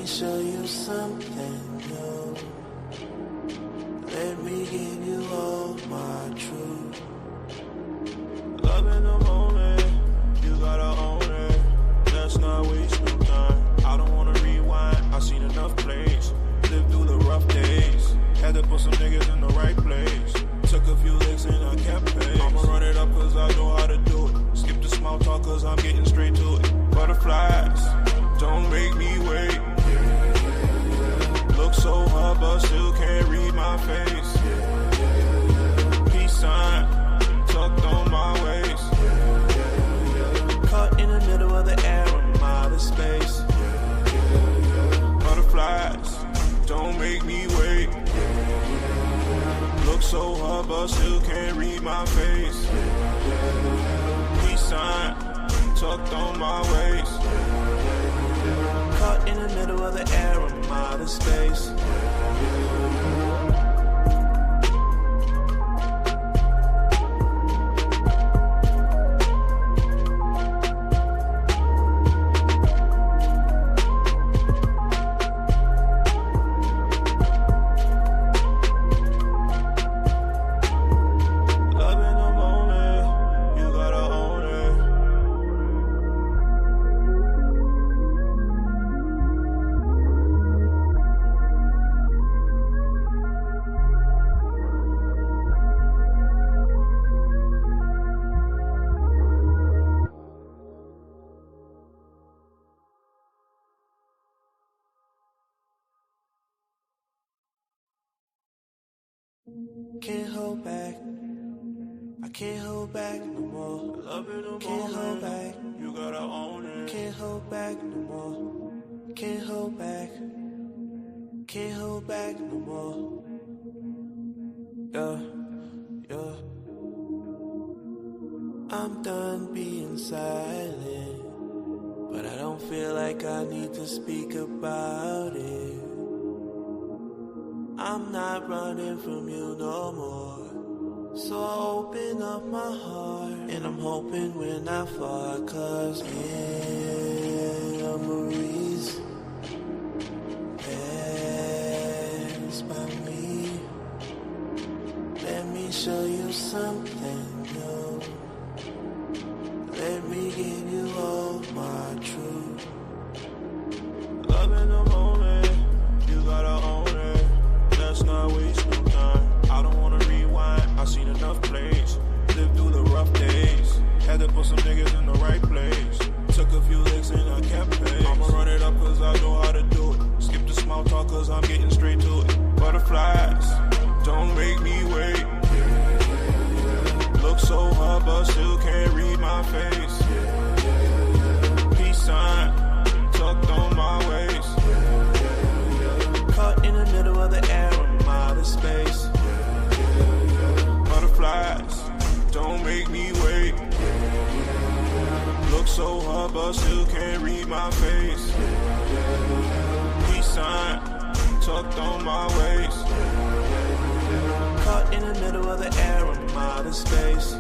show you something new. Let me give you all my truth. Love in the moment, you gotta own it. Let's not waste no time. I don't wanna rewind, I've seen enough plays. Lived through the rough days. Had to put some niggas in the right place. Took a few licks and I kept pace. I'ma run it up cause I know how to do it. Skip the small talk cause I'm getting straight to it. Butterflies, don't make me wait. Look so hard but still can't read my face. Peace sign, tucked on my waist. Caught in the middle of the air, I'm out of space. Butterflies, don't make me wait. Look so hard but still can't read my face. Peace sign, tucked on my waist. Caught in the middle of the air, I'm out of space. Can't hold back, I can't hold back no more. Love in the can't hold back, you gotta own it. Can't hold back no more. Can't hold back, can't hold back no more. Yeah, yeah. I'm done being silent, but I don't feel like I need to speak about it. I'm not running from you no more. So I open up my heart, and I'm hoping we're not far. Cause memories pass by me. Let me show you something new. Let me give you all my truth. Love in the moment, you gotta own it. Let's not waste no time. I don't wanna rewind, I've seen enough plays. Lived through the rough days. Had to put some niggas in the right place. Took a few licks and I kept pace. I'ma run it up cause I know how to do it. Skip the small talk cause I'm getting straight to it. Butterflies, don't make me wait. Look so hard but still can't read my face. Peace sign, tucked on my waist. Caught in the middle of the air, I'm out of space. Butterflies, don't make me wait. Look so hard but still can't read my face. Peace sign, tucked on my waist. Caught in the middle of the air, I'm out of space.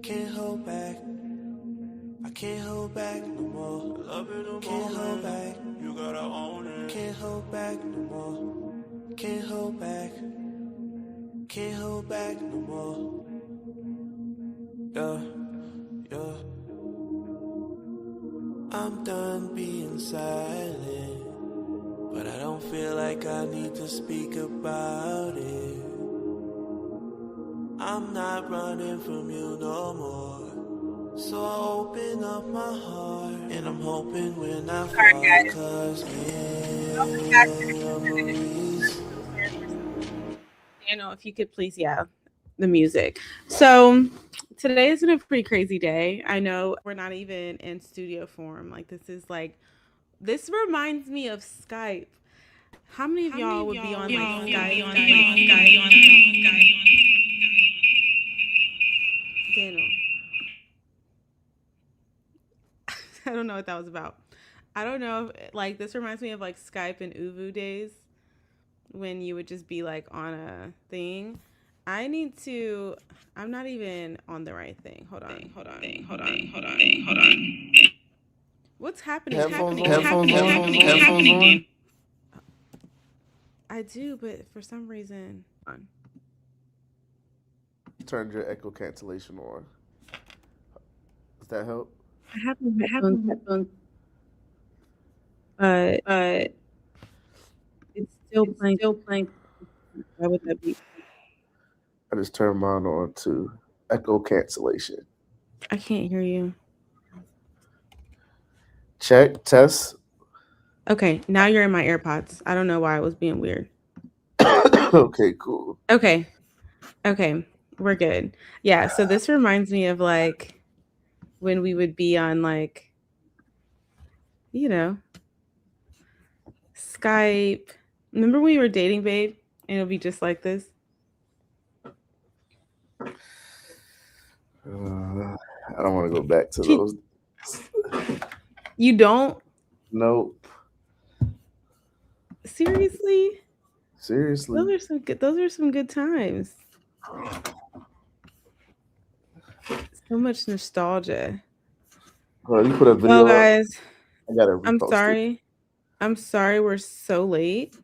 Can't hold back, I can't hold back no more. Love in the can't hold back, you gotta own it. Can't hold back no more. Can't hold back, can't hold back no more. Yeah, yeah. I'm done being silent, but I don't feel like I need to speak about it. I'm not running from you no more. So I open up my heart, and I'm hoping we're not far, cause memories. If you could please, the music. So today has been a pretty crazy day. I know we're not even in studio form. Like this reminds me of Skype. How many of y'all would be on like Skype? Daniel. I don't know what that was about. I don't know if like this reminds me of like Skype and Uvu days when you would just be like on a thing. I need to. I'm not even on the right thing. Hold on. What's happening? Headphones on. I do, but for some reason, on. Turned your echo cancellation on. Does that help? I have headphones, but it's still playing. Why would that be? I just turned mine on to echo cancellation. I can't hear you. Check, test. Okay, now you're in my AirPods. I don't know why it was being weird. Okay, cool. Okay, we're good. Yeah, so this reminds me of like when we would be on like, you know, Skype. Remember when we were dating, babe? And it'll be just like this. I don't want to go back to those. You don't? Nope. Seriously? Seriously. Those are some good times. So much nostalgia. You put a video Well, up. guys, I gotta I'm repost it. sorry. I'm sorry we're so late.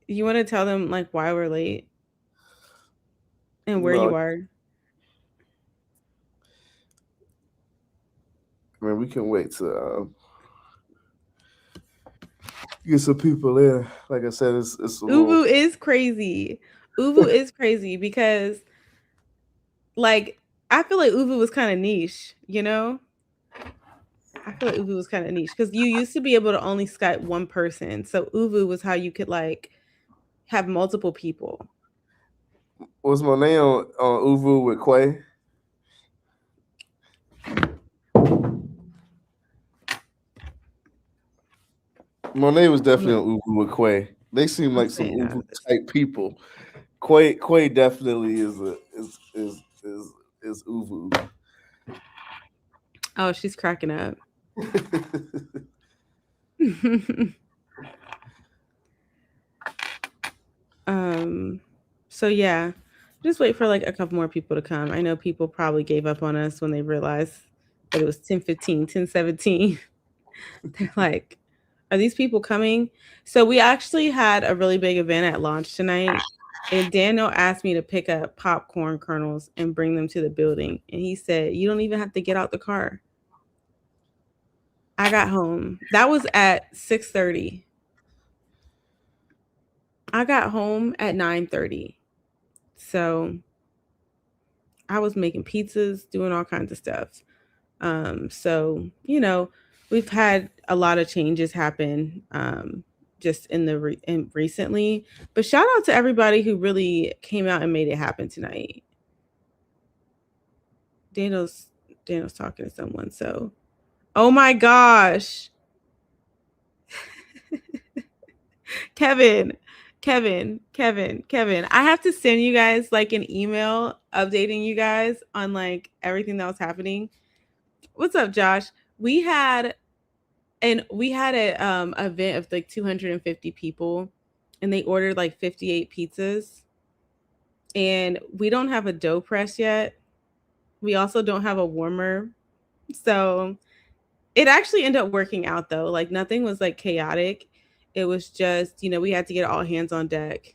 You want to tell them like why we're late and where you are? I mean, we can wait to get some people in. Like I said, it's Uvu is crazy. Uvu is crazy because like I feel like Uvu was kind of niche, you know? I feel like Uvu was kind of niche because you used to be able to only Skype one person. So Uvu was how you could like have multiple people. Was Monet on Uvu with Quay? Monet was definitely on Uvu with Quay. They seem like some Uvu type people. Quay definitely is Uvu. Oh, she's cracking up. So yeah, just wait for like a couple more people to come. I know people probably gave up on us when they realized that it was 10:15, 10:17. They're like, are these people coming? So we actually had a really big event at launch tonight. And Daniel asked me to pick up popcorn kernels and bring them to the building. And he said, you don't even have to get out the car. I got home. That was at 6:30. I got home at 9:30. So I was making pizzas, doing all kinds of stuff. So, we've had a lot of changes happen just in recently. But shout out to everybody who really came out and made it happen tonight. Daniel's talking to someone. So, oh my gosh. Kevin. I have to send you guys like an email updating you guys on like everything that was happening. What's up, Josh? We had a event of like 250 people and they ordered like 58 pizzas. And we don't have a dough press yet. We also don't have a warmer. So it actually ended up working out though. Like nothing was like chaotic. It was just, we had to get all hands on deck.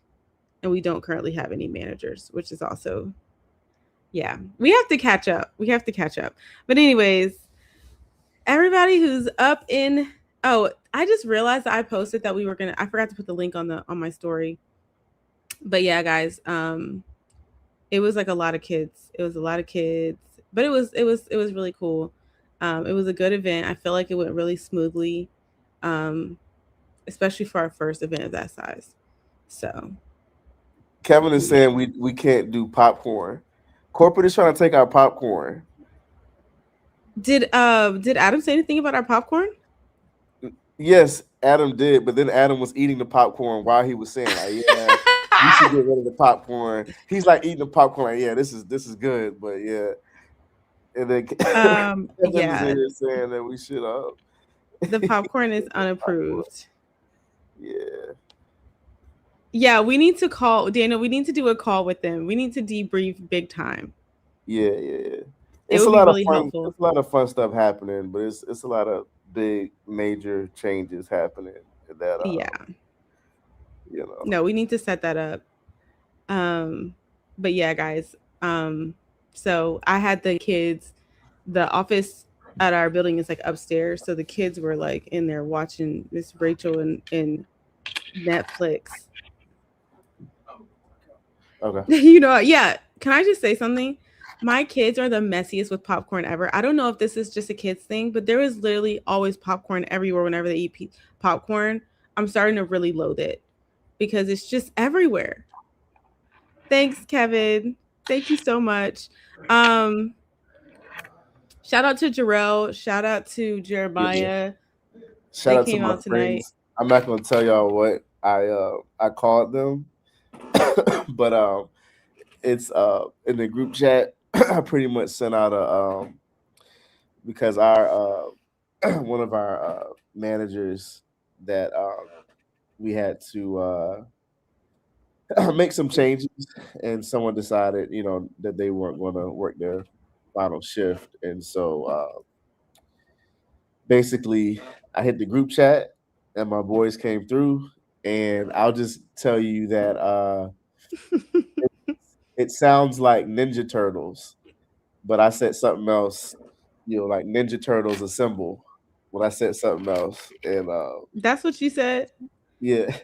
And we don't currently have any managers, which is also, yeah, we have to catch up. But anyways, everybody who's up in, I just realized that I posted that I forgot to put the link on my story. But yeah, guys, it was like a lot of kids. But it was really cool. It was a good event. I feel like it went really smoothly, um, especially for our first event of that size. So Kevin is yeah. saying we can't do popcorn. Corporate is trying to take our popcorn. Did Adam say anything about our popcorn? Yes, Adam did, but then Adam was eating the popcorn while he was saying, like, yeah, we should get rid of the popcorn. He's like eating the popcorn, like, yeah, this is good, but yeah. And then Kevin is in Yeah, here saying that we should the popcorn is unapproved. yeah. Yeah, we need to call Daniel. We need to do a call with them. We need to debrief big time. Yeah. It It's a would be lot of really fun. helpful. It's a lot of fun stuff happening, but it's a lot of big major changes happening that Yeah. you know. No, we need to set that up. Um, but yeah, guys. So I had the kids. The office at our building is like upstairs, so the kids were like in there watching Miss Rachel and Netflix. Okay. Yeah. Can I just say something? My kids are the messiest with popcorn ever. I don't know if this is just a kids thing, but there is literally always popcorn everywhere whenever they eat popcorn. I'm starting to really loathe it because it's just everywhere. Thanks, Kevin. Thank you so much. Um, Shout out to Jarrell. Shout out to Yeah. Jeremiah. Shout They out to came my out tonight. friends. I'm not gonna tell y'all what I called them, but it's in the group chat. I pretty much sent out a because our one of our managers that we had to make some changes, and someone decided, that they weren't going to work their final shift, and so basically, I hit the group chat, and my boys came through, and I'll just tell you that it sounds like Ninja Turtles, but I said something else, like Ninja Turtles assemble. When I said something else, and That's what you said. yeah,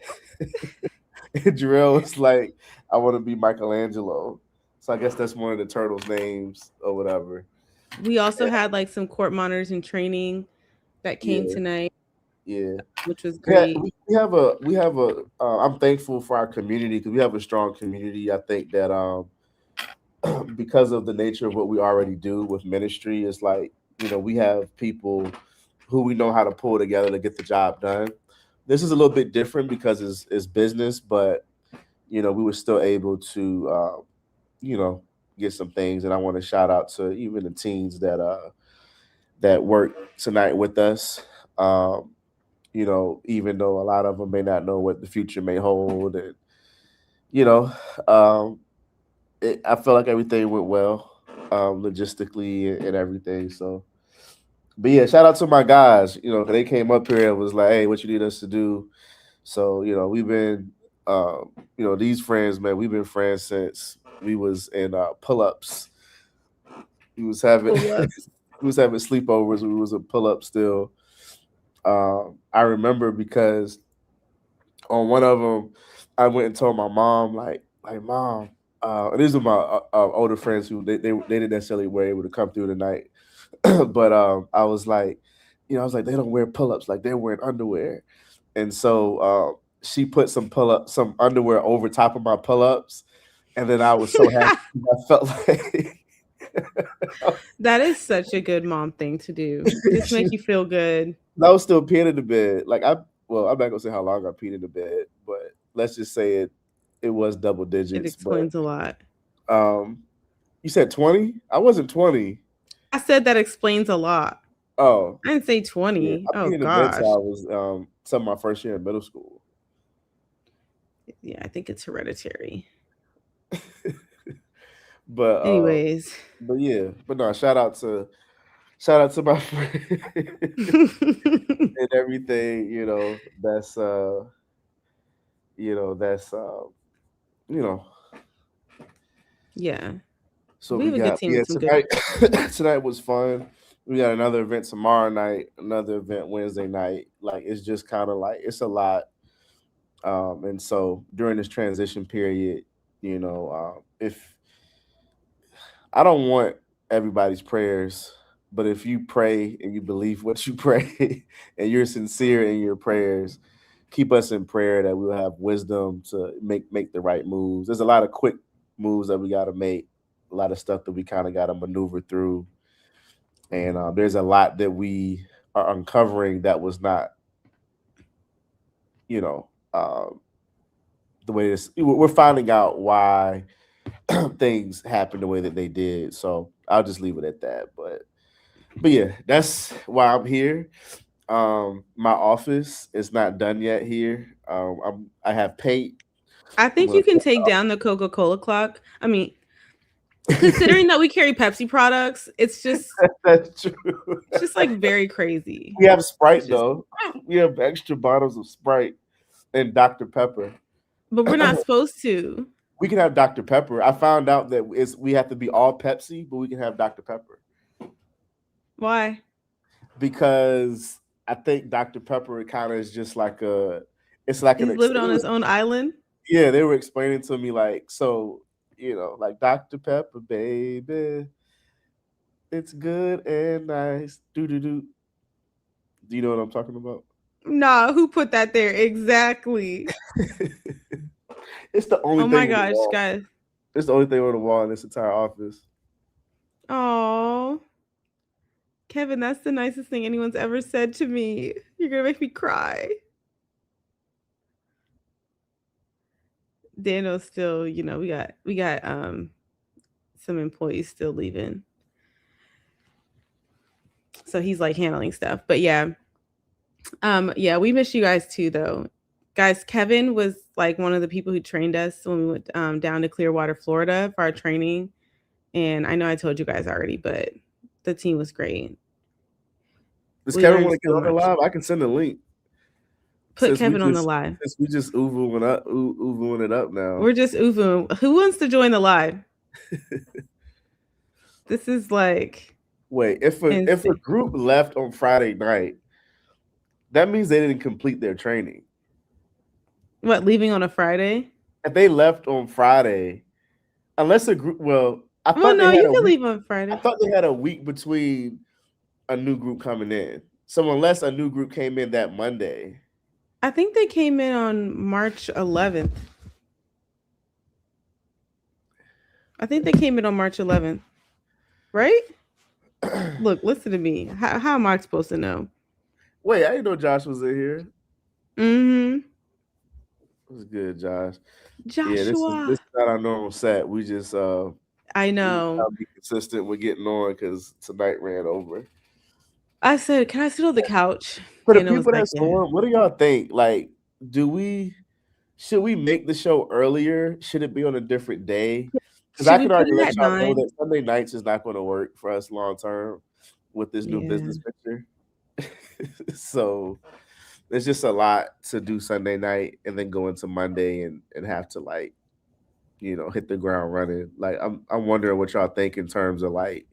and Jarrell was like, "I want to be Michelangelo," so I guess that's one of the turtles' names or whatever. We also had like some court monitors in training that came Yeah, tonight, yeah. which was Yeah, great. we have a. I'm thankful for our community because we have a strong community. I think that because of the nature of what we already do with ministry, it's like we have people who we know how to pull together to get the job done. This is a little bit different because it's business, but we were still able to you know get some things. And I want to shout out to even the teens that work tonight with us. Um, even though a lot of them may not know what the future may hold, and you know, um, I felt like everything went well, logistically and everything. So, but yeah, shout out to my guys. 'Cause they came up here and was like, "Hey, what you need us to do?" So, we've been, these friends, man, we've been friends since we was in pull-ups. We was having Pull ups. we was having sleepovers. We was in pull-up still. I remember because on one of them, I went and told my mom, like mom. And these are my older friends who they didn't necessarily were able to come through tonight, but I was like, they don't wear pull-ups, like they're wearing underwear, and so she put some underwear over top of my pull-ups, and then I was so happy. I felt like That is such a good mom thing to do. Just she, make you feel good. I was still peeing in the bed. I'm not gonna say how long I peed in the bed, but let's just say it was double It digits. But explains a lot. um, you said 20? I wasn't 20. I said that explains a lot. Oh, I didn't say yeah. 20. I Oh peed in the bed till gosh. I was some of my first year in middle school. Yeah, I think it's hereditary. But Anyways. yeah, but no, shout out to my friend and everything, that's you know, Yeah. so We we have a good got team yeah, and some good tonight was fun. We got another event tomorrow night, another event Wednesday night. Like it's just kind of like it's a lot. And so during this transition period, if I don't want everybody's prayers. But if you pray and you believe what you pray and you're sincere in your prayers, keep us in prayer that we'll have wisdom to make the right moves. There's a lot of quick moves that we got to make, a lot of stuff that we kind of got to maneuver through. And there's a lot that we are uncovering that was not, you know, the way this. We're finding out why things happened the way that they did. So I'll just leave it at that. But yeah, that's why I'm here. My office is not done yet here. I have paint. I think you can take down the Coca-Cola clock. I mean, considering that we carry Pepsi products, it's just That's true. it's just like very crazy. We have Sprite though. We have extra bottles of Sprite and Dr. Pepper. But we're not supposed to. We can have Dr. Pepper. I found out that we have to be all Pepsi, but we can have Dr. Pepper. Why? Because I think Dr. Pepper kind of is just like He's living on his own island. Yeah, they were explaining to me like, so, you know, like Dr. Pepper, baby, it's good and nice. Do. Do you know what I'm talking about? Nah, who put that there? Exactly. It's the only Oh thing my on the gosh, wall. guys. It's the only thing on the wall in this entire office. Oh, Kevin, that's the nicest thing anyone's ever said to me. You're gonna make me cry. Daniel's still, you know, we got some employees still leaving. So he's like handling stuff. But yeah. Yeah, we miss you guys too though. Guys, Kevin was like one of the people who trained us when we went down to Clearwater, Florida for our training. And I know I told you guys already, but the team was great. Does We Kevin learned want to so get on the much. live? I can send a link. Put Since we Kevin on the just- live. Since we just ooVooing it up now. We're just oofing. Who wants to join the live? This is like Wait, if a insane. group left on Friday night, that means they didn't complete their training. What, leaving on a Friday? If they left on Friday, unless a group, I Well, thought no, they had you a can week, leave on Friday. I thought they had a week between a new group coming in. So unless a new group came in that Monday, I think they came in on March 11th. I think they came in on March 11th. Right? Look, listen to me. How am I supposed to know? wait, I didn't know Josh was in here. Mm-hmm. It was good, Josh. Joshua. Yeah, this is not our normal set. We just I know. gotta be consistent with getting on because tonight ran over. I said, can I sit on the couch? For the And it was people like, that's yeah. on, what do y'all think? Like, should we make the show earlier? Should it be on a different day? Because I Should we can already put it let at y'all know 9? that Sunday nights is not going to work for us long term with this new Yeah. business picture. So there's just a lot to do Sunday night and then go into Monday and have to like, you know, hit the ground running. Like I'm wondering what y'all think in terms of like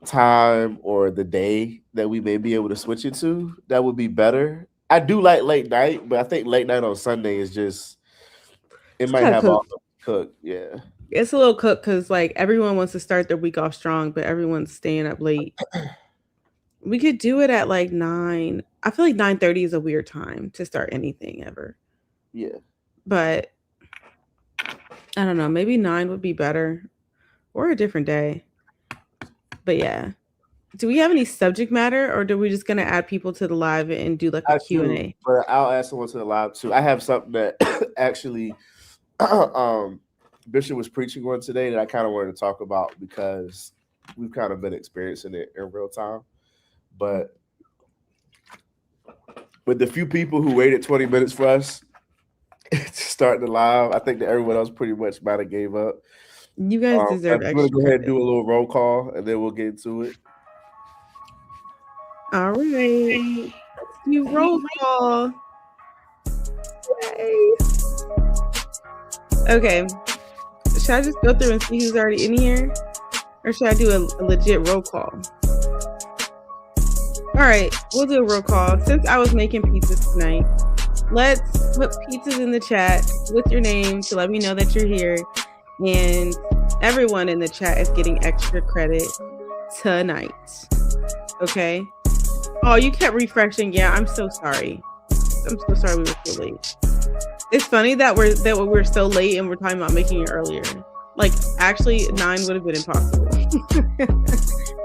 time or the day that we may be able to switch it to. That would be better. I do like late night, but I think late night on Sunday is just it might kinda have all the cook. Yeah. It's a little cooked because like everyone wants to start their week off strong, but everyone's staying up late. We could do it at like 9. I feel like 9:30 is a weird time to start anything ever. Yeah. But I don't know. Maybe 9 would be better or a different day. But yeah. Do we have any subject matter or are we just going to add people to the live and do like a I do, Q&A? but I'll add someone to the live too. I have something that actually Bishop was preaching on today that I kind of wanted to talk about because we've kind of been experiencing it in real time. But with the few people who waited 20 minutes for us to start the live, I think that everyone else pretty much might have gave up. You guys deserve I'm going to extra go ahead and credit. do a little roll call and then we'll get into it. All right. Let's do roll call. Yay. Okay. Should I just go through and see who's already in here? Or should I do a legit roll call? All right, we'll do a roll call. Since I was making pizzas tonight, let's put pizzas in the chat with your name to let me know that you're here. And Everyone in the chat is getting extra credit tonight. Okay. Oh, you kept refreshing. Yeah, I'm so sorry. I'm so sorry we were so late. It's funny that we're so late and we're talking about making it earlier. Like, actually, 9 would have been impossible.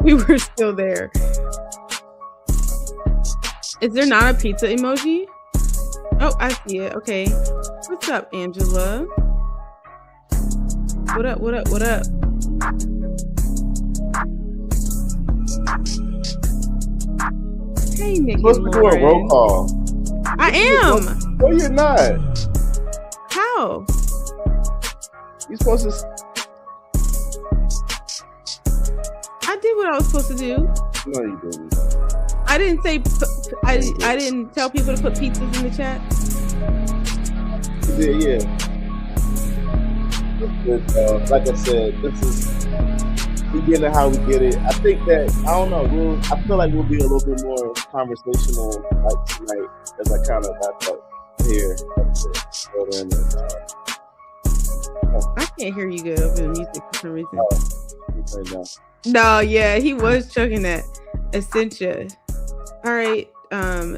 We were still there. Is there not a pizza emoji? Oh, I see it. Okay. What's up, Angela? What up? What up? What up? Hey, Nick. You're supposed to do a roll call. I am. No, you're not. How? You're supposed to. I did what I was supposed to do. No, you didn't. I didn't say. I didn't tell people to put pizzas in the chat. Yeah. Like I said, this is we get it how we get it. I think that I don't know. I feel like we'll be a little bit more conversational like tonight as I kind of wrap up here. I can't hear you good over the music for some reason. No, yeah, he was chugging that. Essentia. All right,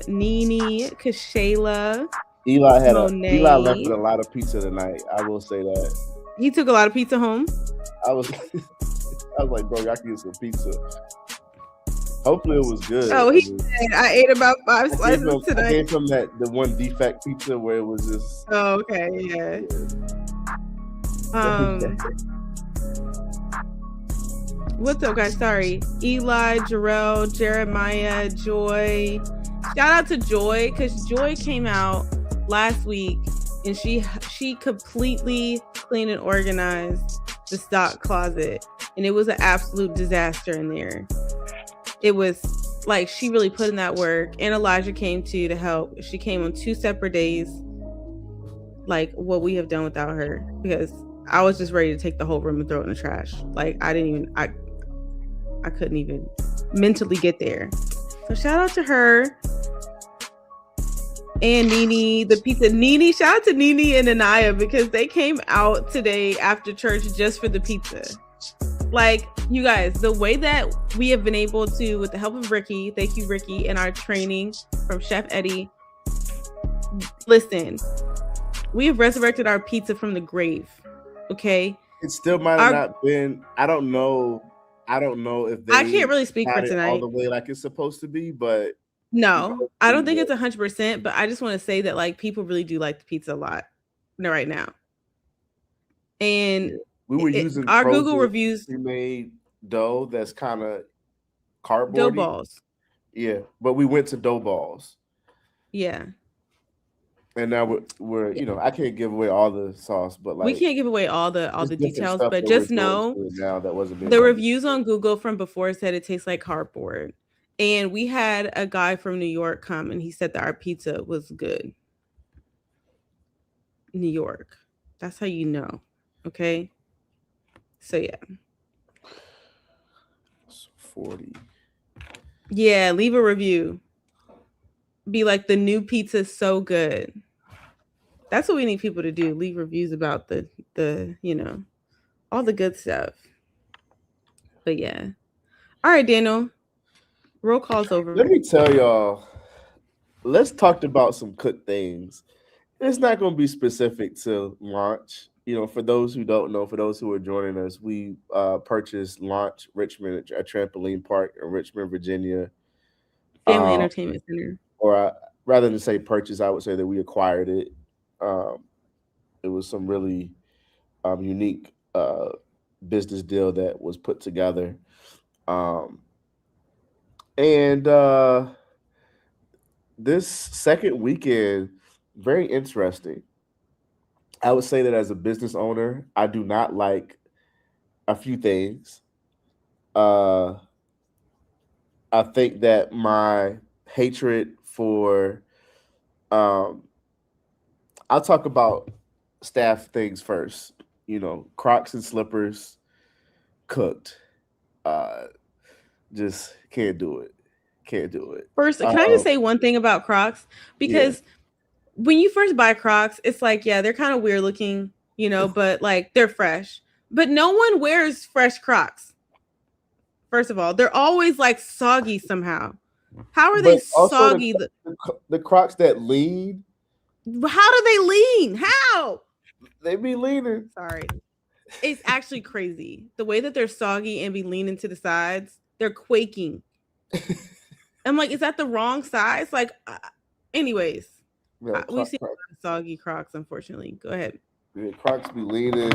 Nene, Kashayla. Eli left with a lot of pizza tonight. I will say that. He took a lot of pizza home. I was like, bro, I can get some pizza. Hopefully it was good. Oh, he said I ate about 5 slices tonight. I came from the one defect pizza where it was just. Oh, okay, yeah. What's up, guys? Sorry, Eli, Jarrell, Jeremiah, Joy. Shout out to Joy because Joy came out last week and she completely cleaned and organized the stock closet, and it was an absolute disaster in there. It was like she really put in that work, and Elijah came to help. She came on 2 separate days, like what we have done without her, because I was just ready to take the whole room and throw it in the trash. Like I couldn't even mentally get there. So shout out to her. And Nene, the pizza. Nene, shout out to Nene and Anaya because they came out today after church just for the pizza. Like, you guys, the way that we have been able to, with the help of Ricky, thank you, Ricky, and our training from Chef Eddie. Listen, we have resurrected our pizza from the grave. Okay. It still might have not been. I don't know if they. I can't really speak for tonight. All the way like it's supposed to be, but. No, I don't think it's 100%, but I just want to say that like people really do like the pizza a lot right now. And we were using our Google reviews. We made dough that's kind of cardboard. Dough balls. Yeah, but we went to dough balls. Yeah. And now we're I can't give away all the sauce, but like we can't give away all the details, but just know now that wasn't the reviews on Google from before said it tastes like cardboard. And we had a guy from New York come and he said that our pizza was good. New York. That's how you know. Okay. So yeah. 40. Yeah, leave a review. Be like, the new pizza is so good. That's what we need people to do. Leave reviews about the all the good stuff. But yeah. All right, Daniel. Roll call's over. Let me tell y'all, let's talk about some cooked things. It's not going to be specific to launch. For those who don't know, for those who are joining us, we purchased Launch Richmond, a trampoline park in Richmond, Virginia. Family Entertainment Center. Or rather than say purchase, I would say that we acquired it. It was some really unique business deal that was put together. And this second weekend, very interesting. I would say that as a business owner, I do not like a few things. I think that my hatred for, I'll talk about staff things first. Crocs and slippers, cooked. Just can't do it. First, can I just say one thing about Crocs? Because when you first buy Crocs, it's like, yeah, they're kind of weird looking, but like they're fresh. But no one wears fresh Crocs. First of all, they're always like soggy somehow. How are they But also soggy? the Crocs that lean, How do they lean? How? they be leaning. Sorry. It's actually crazy. The way that they're soggy and be leaning to the sides, they're quaking. I'm like, is that the wrong size? Like, anyways, Yeah, we've seen soggy Crocs, unfortunately. Go ahead. Yeah, Crocs be leaning.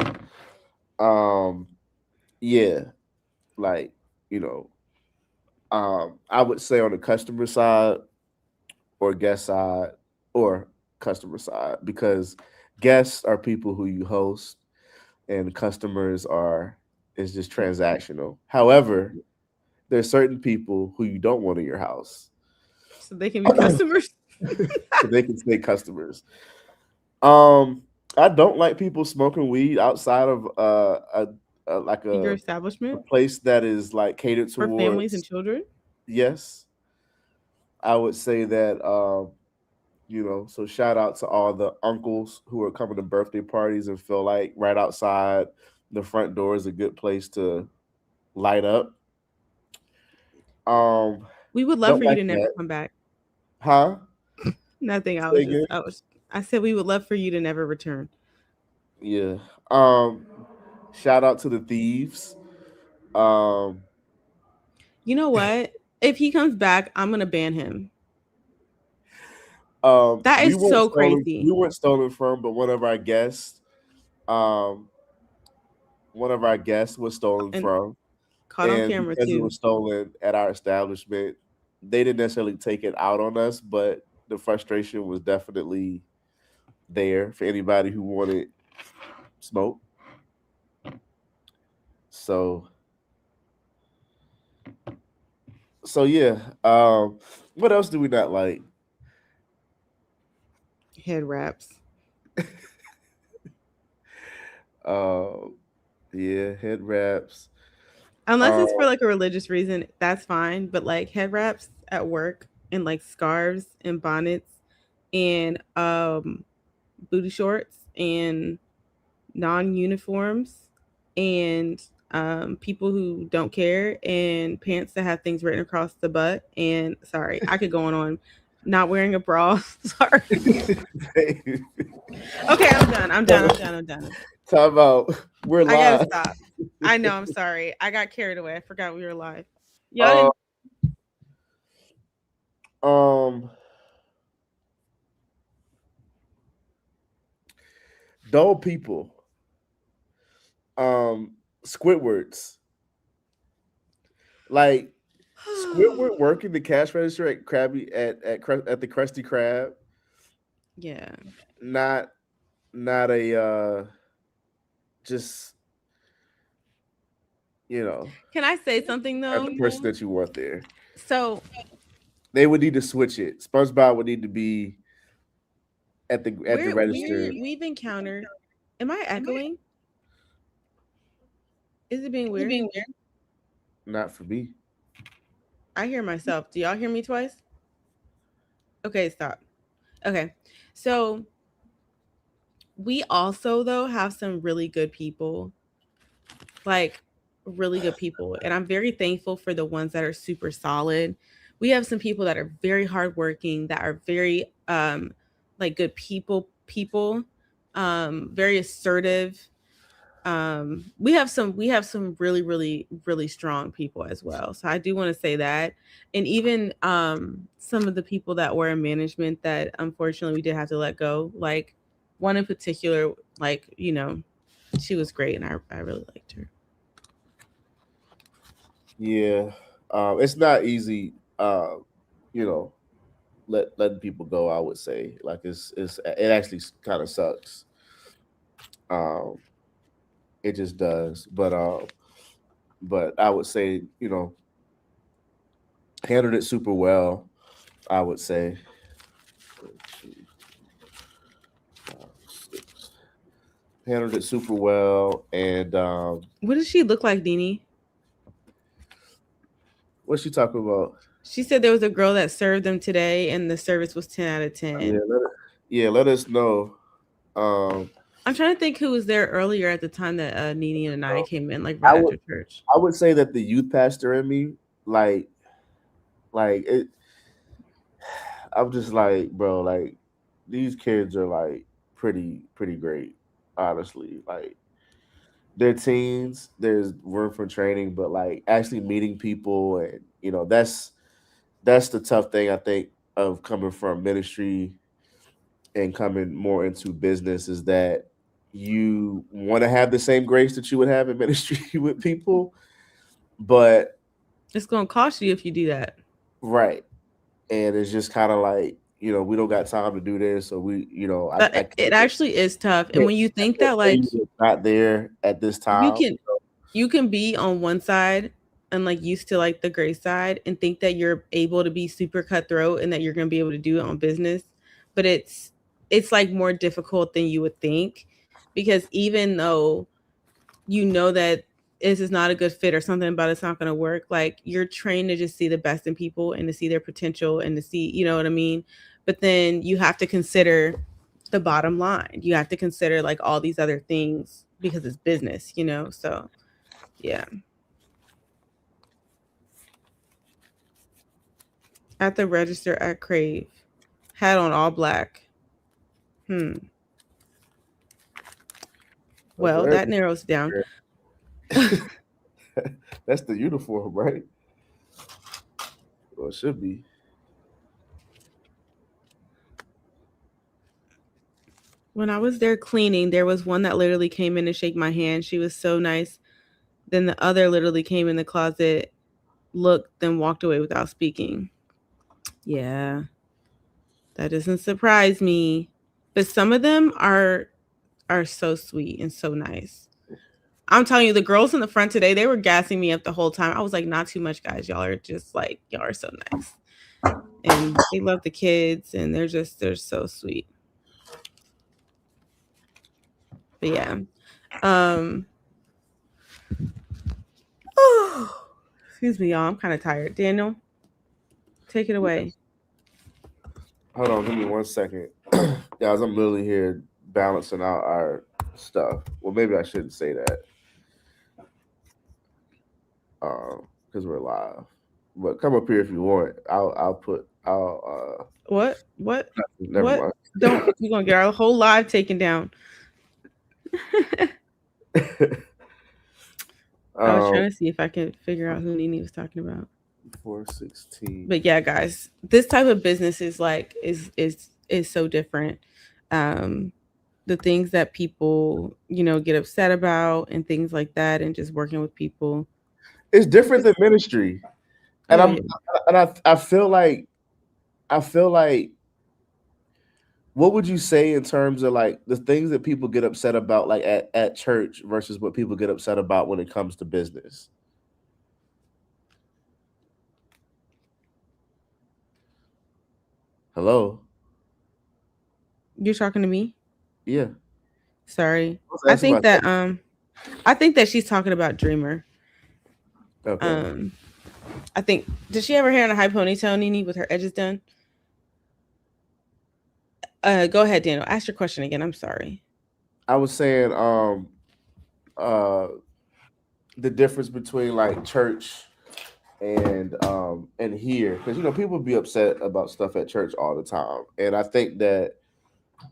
Yeah, like, you know, I would say on the customer side or guest side or customer side, because guests are people who you host and customers are is just transactional. However, there's certain people who you don't want in your house. So they can be customers. So they can stay customers. I don't like people smoking weed outside of like Your a establishment place that is like catered for families and towards. children. Yes, I would say that. So shout out to all the uncles who are coming to birthday parties and feel like right outside the front door is a good place to light up. Um, We would love don't for you like to never that, come back. huh? Nothing. Say again? I said we would love for you to never return. Yeah. Um, Shout out to the thieves. Um, You know what? If he comes back, I'm gonna ban him. That we is weren't so stolen. crazy. We weren't stolen from, but um, one of our guests was stolen And from, caught on and camera because it too. was stolen at our establishment, they didn't necessarily take it out on us, but the frustration was definitely there for anybody who wanted smoke. So, so yeah. What else do we not like? Head wraps. Uh, yeah, head wraps. Unless Uh, it's for like a religious reason, that's fine. But like head wraps at work and like scarves and bonnets and booty shorts and non-uniforms and people who don't care and pants that have things written across the butt and sorry, I could go on. Not wearing a bra. Sorry. Okay, I'm done. Time out. We're I gotta live. stop. I know, I'm sorry. I got carried away. I forgot we were live. Y'all Um, dull people. Squidwards. Like Squidward working the cash register at Krabby at the Krusty Krab. Yeah. Not a just Can I say something not though? the person that you want there. So They would need to switch it. SpongeBob would need to be at the register. we've encountered. Am I echoing? Is it being weird? Not for me. I hear myself. Do y'all hear me twice? Okay, stop. Okay. So we also though have some really good people. Like really good people. And I'm very thankful for the ones that are super solid. We have some people that are very hardworking, that are very like good people, very assertive. We have some really, really, really strong people as well. So I do want to say that. And even some of the people that were in management that unfortunately we did have to let go, like one in particular, like, she was great and I really liked her. Yeah. It's not easy letting people go, I would say. Like it actually kind of sucks. Um it just does. But I would say, handled it super well, I would say. Handled it super well. And What does she look like, Deanie? what's she talking about? She said there was a girl that served them today and the service was 10 out of 10. Let us know. I'm trying to think who was there earlier at the time that Nene and I So came in, like I right would after church. I would say that the youth pastor in me, like it, I'm just like, bro, like these kids are like pretty great, honestly. Like they're teens, there's room for training, but like actually meeting people, and that's the tough thing I think of coming from ministry and coming more into business, is that you want to have the same grace that you would have in ministry with people, but It's gonna cost you if you do that. right. And it's just kind of like, we don't got time to do this, so I It actually is tough. And can't, when you I think can't that pay like you it's not there at this you time. can you can be on one side and like used to like the gray side and think that you're able to be super cutthroat and that you're gonna be able to do it on business. But it's like more difficult than you would think, because even though you know that this is not a good fit or something about it's not going to work, like you're trained to just see the best in people and to see their potential and to see, you know what I mean? But then you have to consider the bottom line. You have to consider like all these other things because it's business, you know? So, yeah. At the register at Crave, had on all black. Well, Very that narrows it down. That's the uniform, right? Well, it should be. When I was there cleaning, there was one that literally came in to shake my hand. She was so nice. Then the other literally came in the closet, looked, then walked away without speaking. Yeah, that doesn't surprise me. But some of them are so sweet and so nice. I'm telling you, the girls in the front today, they were gassing me up the whole time. I was like, not too much, guys. Y'all are just like, y'all are so nice. And they love the kids and they're so sweet. But yeah. Um excuse me, y'all. I'm kind of tired. Daniel, take it away. Hold on, give me 1 second. Guys, I'm literally here balancing out our stuff. Well, maybe I shouldn't say that. Because we're live. But come up here if you want. I'll What? never What? mind. Don't, you're gonna get our whole live taken down. I was trying to see if I could figure out who Nene was talking about. 416. But yeah, guys, this type of business is like is so different. Um, the things that people, get upset about and things like that, and just working with people. It's different than ministry. And Oh I'm yeah. and I feel like what would you say in terms of like the things that people get upset about like at church versus what people get upset about when it comes to business? Hello? You're talking to me? Yeah. Sorry. I was asking I think that she's talking about Dreamer. okay. I think, did she have her hair in a high ponytail, Nene, with her edges done? Go ahead, Daniel. Ask your question again. I'm sorry. I was saying uh the difference between like church and here, because people be upset about stuff at church all the time, and I think that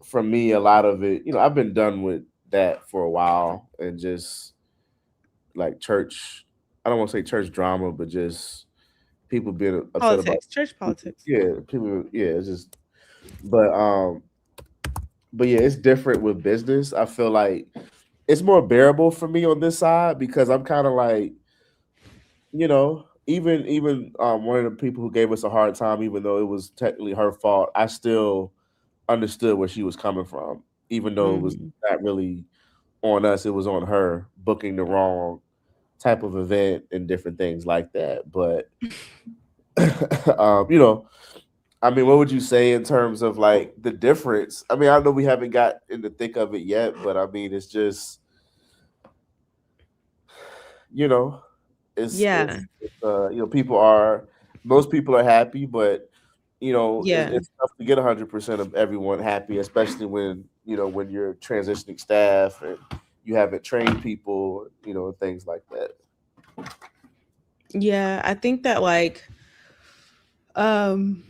for me a lot of it, I've been done with that for a while, and just like church, I don't want to say church drama, but just people being upset about, Politics, church politics. yeah, people, yeah, it's just, but yeah, it's different with business. I feel like it's more bearable for me on this side because I'm kind of like, even one of the people who gave us a hard time, even though it was technically her fault, I still understood where she was coming from, even though it was Mhm. not really on us, it was on her booking the wrong type of event and different things like that. But you know, I mean, what would you say in terms of like the difference? I mean, I know we haven't got in the thick of it yet, but I mean, it's just, you know, Yeah. people are most people are happy, but Yeah. it's tough to get 100% of everyone happy, especially when when you're transitioning staff and you haven't trained people, and things like that. Yeah, I think that like um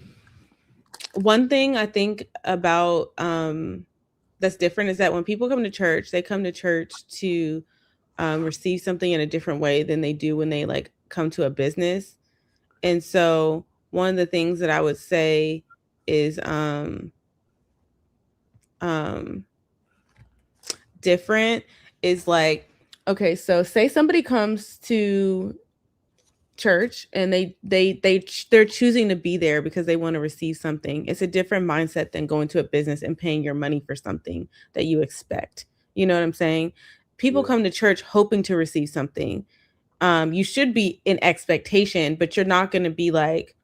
one thing I think about that's different is that when people come to church, they come to church to receive something in a different way than they do when they like come to a business. And so one of the things that I would say is um different is like, okay, so say somebody comes to church and they're choosing to be there because they want to receive something. It's a different mindset than going to a business and paying your money for something that you expect. You know what I'm saying? People Yeah. come to church hoping to receive something. You should be in expectation, but you're not going to be like,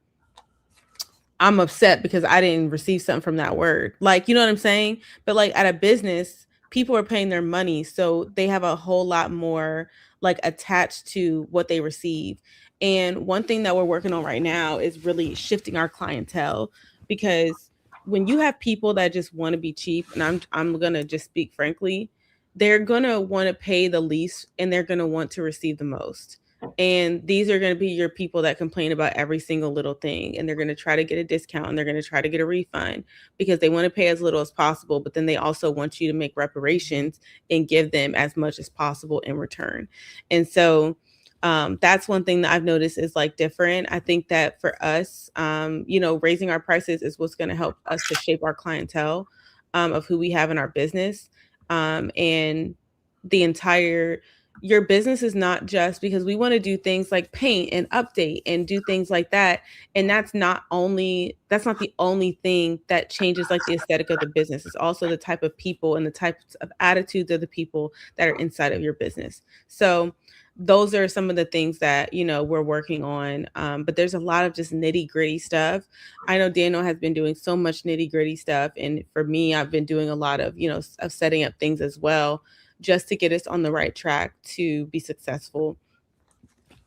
I'm upset because I didn't receive something from that word. Like, you know what I'm saying? But like at a business, people are paying their money, so they have a whole lot more like attached to what they receive. And one thing that we're working on right now is really shifting our clientele, because when you have people that just want to be cheap, and I'm going to just speak frankly, they're going to want to pay the least and they're going to want to receive the most. And these are going to be your people that complain about every single little thing. And they're going to try to get a discount and they're going to try to get a refund because they want to pay as little as possible. But then they also want you to make reparations and give them as much as possible in return. And so that's one thing that I've noticed is like different. I think that for us, raising our prices is what's going to help us to shape our clientele of who we have in our business. And the entire your business is not just because we want to do things like paint and update and do things like that. And that's not the only thing that changes like the aesthetic of the business. It's also the type of people and the types of attitudes of the people that are inside of your business. So those are some of the things that we're working on, but there's a lot of just nitty gritty stuff. I know Daniel has been doing so much nitty gritty stuff, and for me, I've been doing a lot of of setting up things as well, just to get us on the right track to be successful.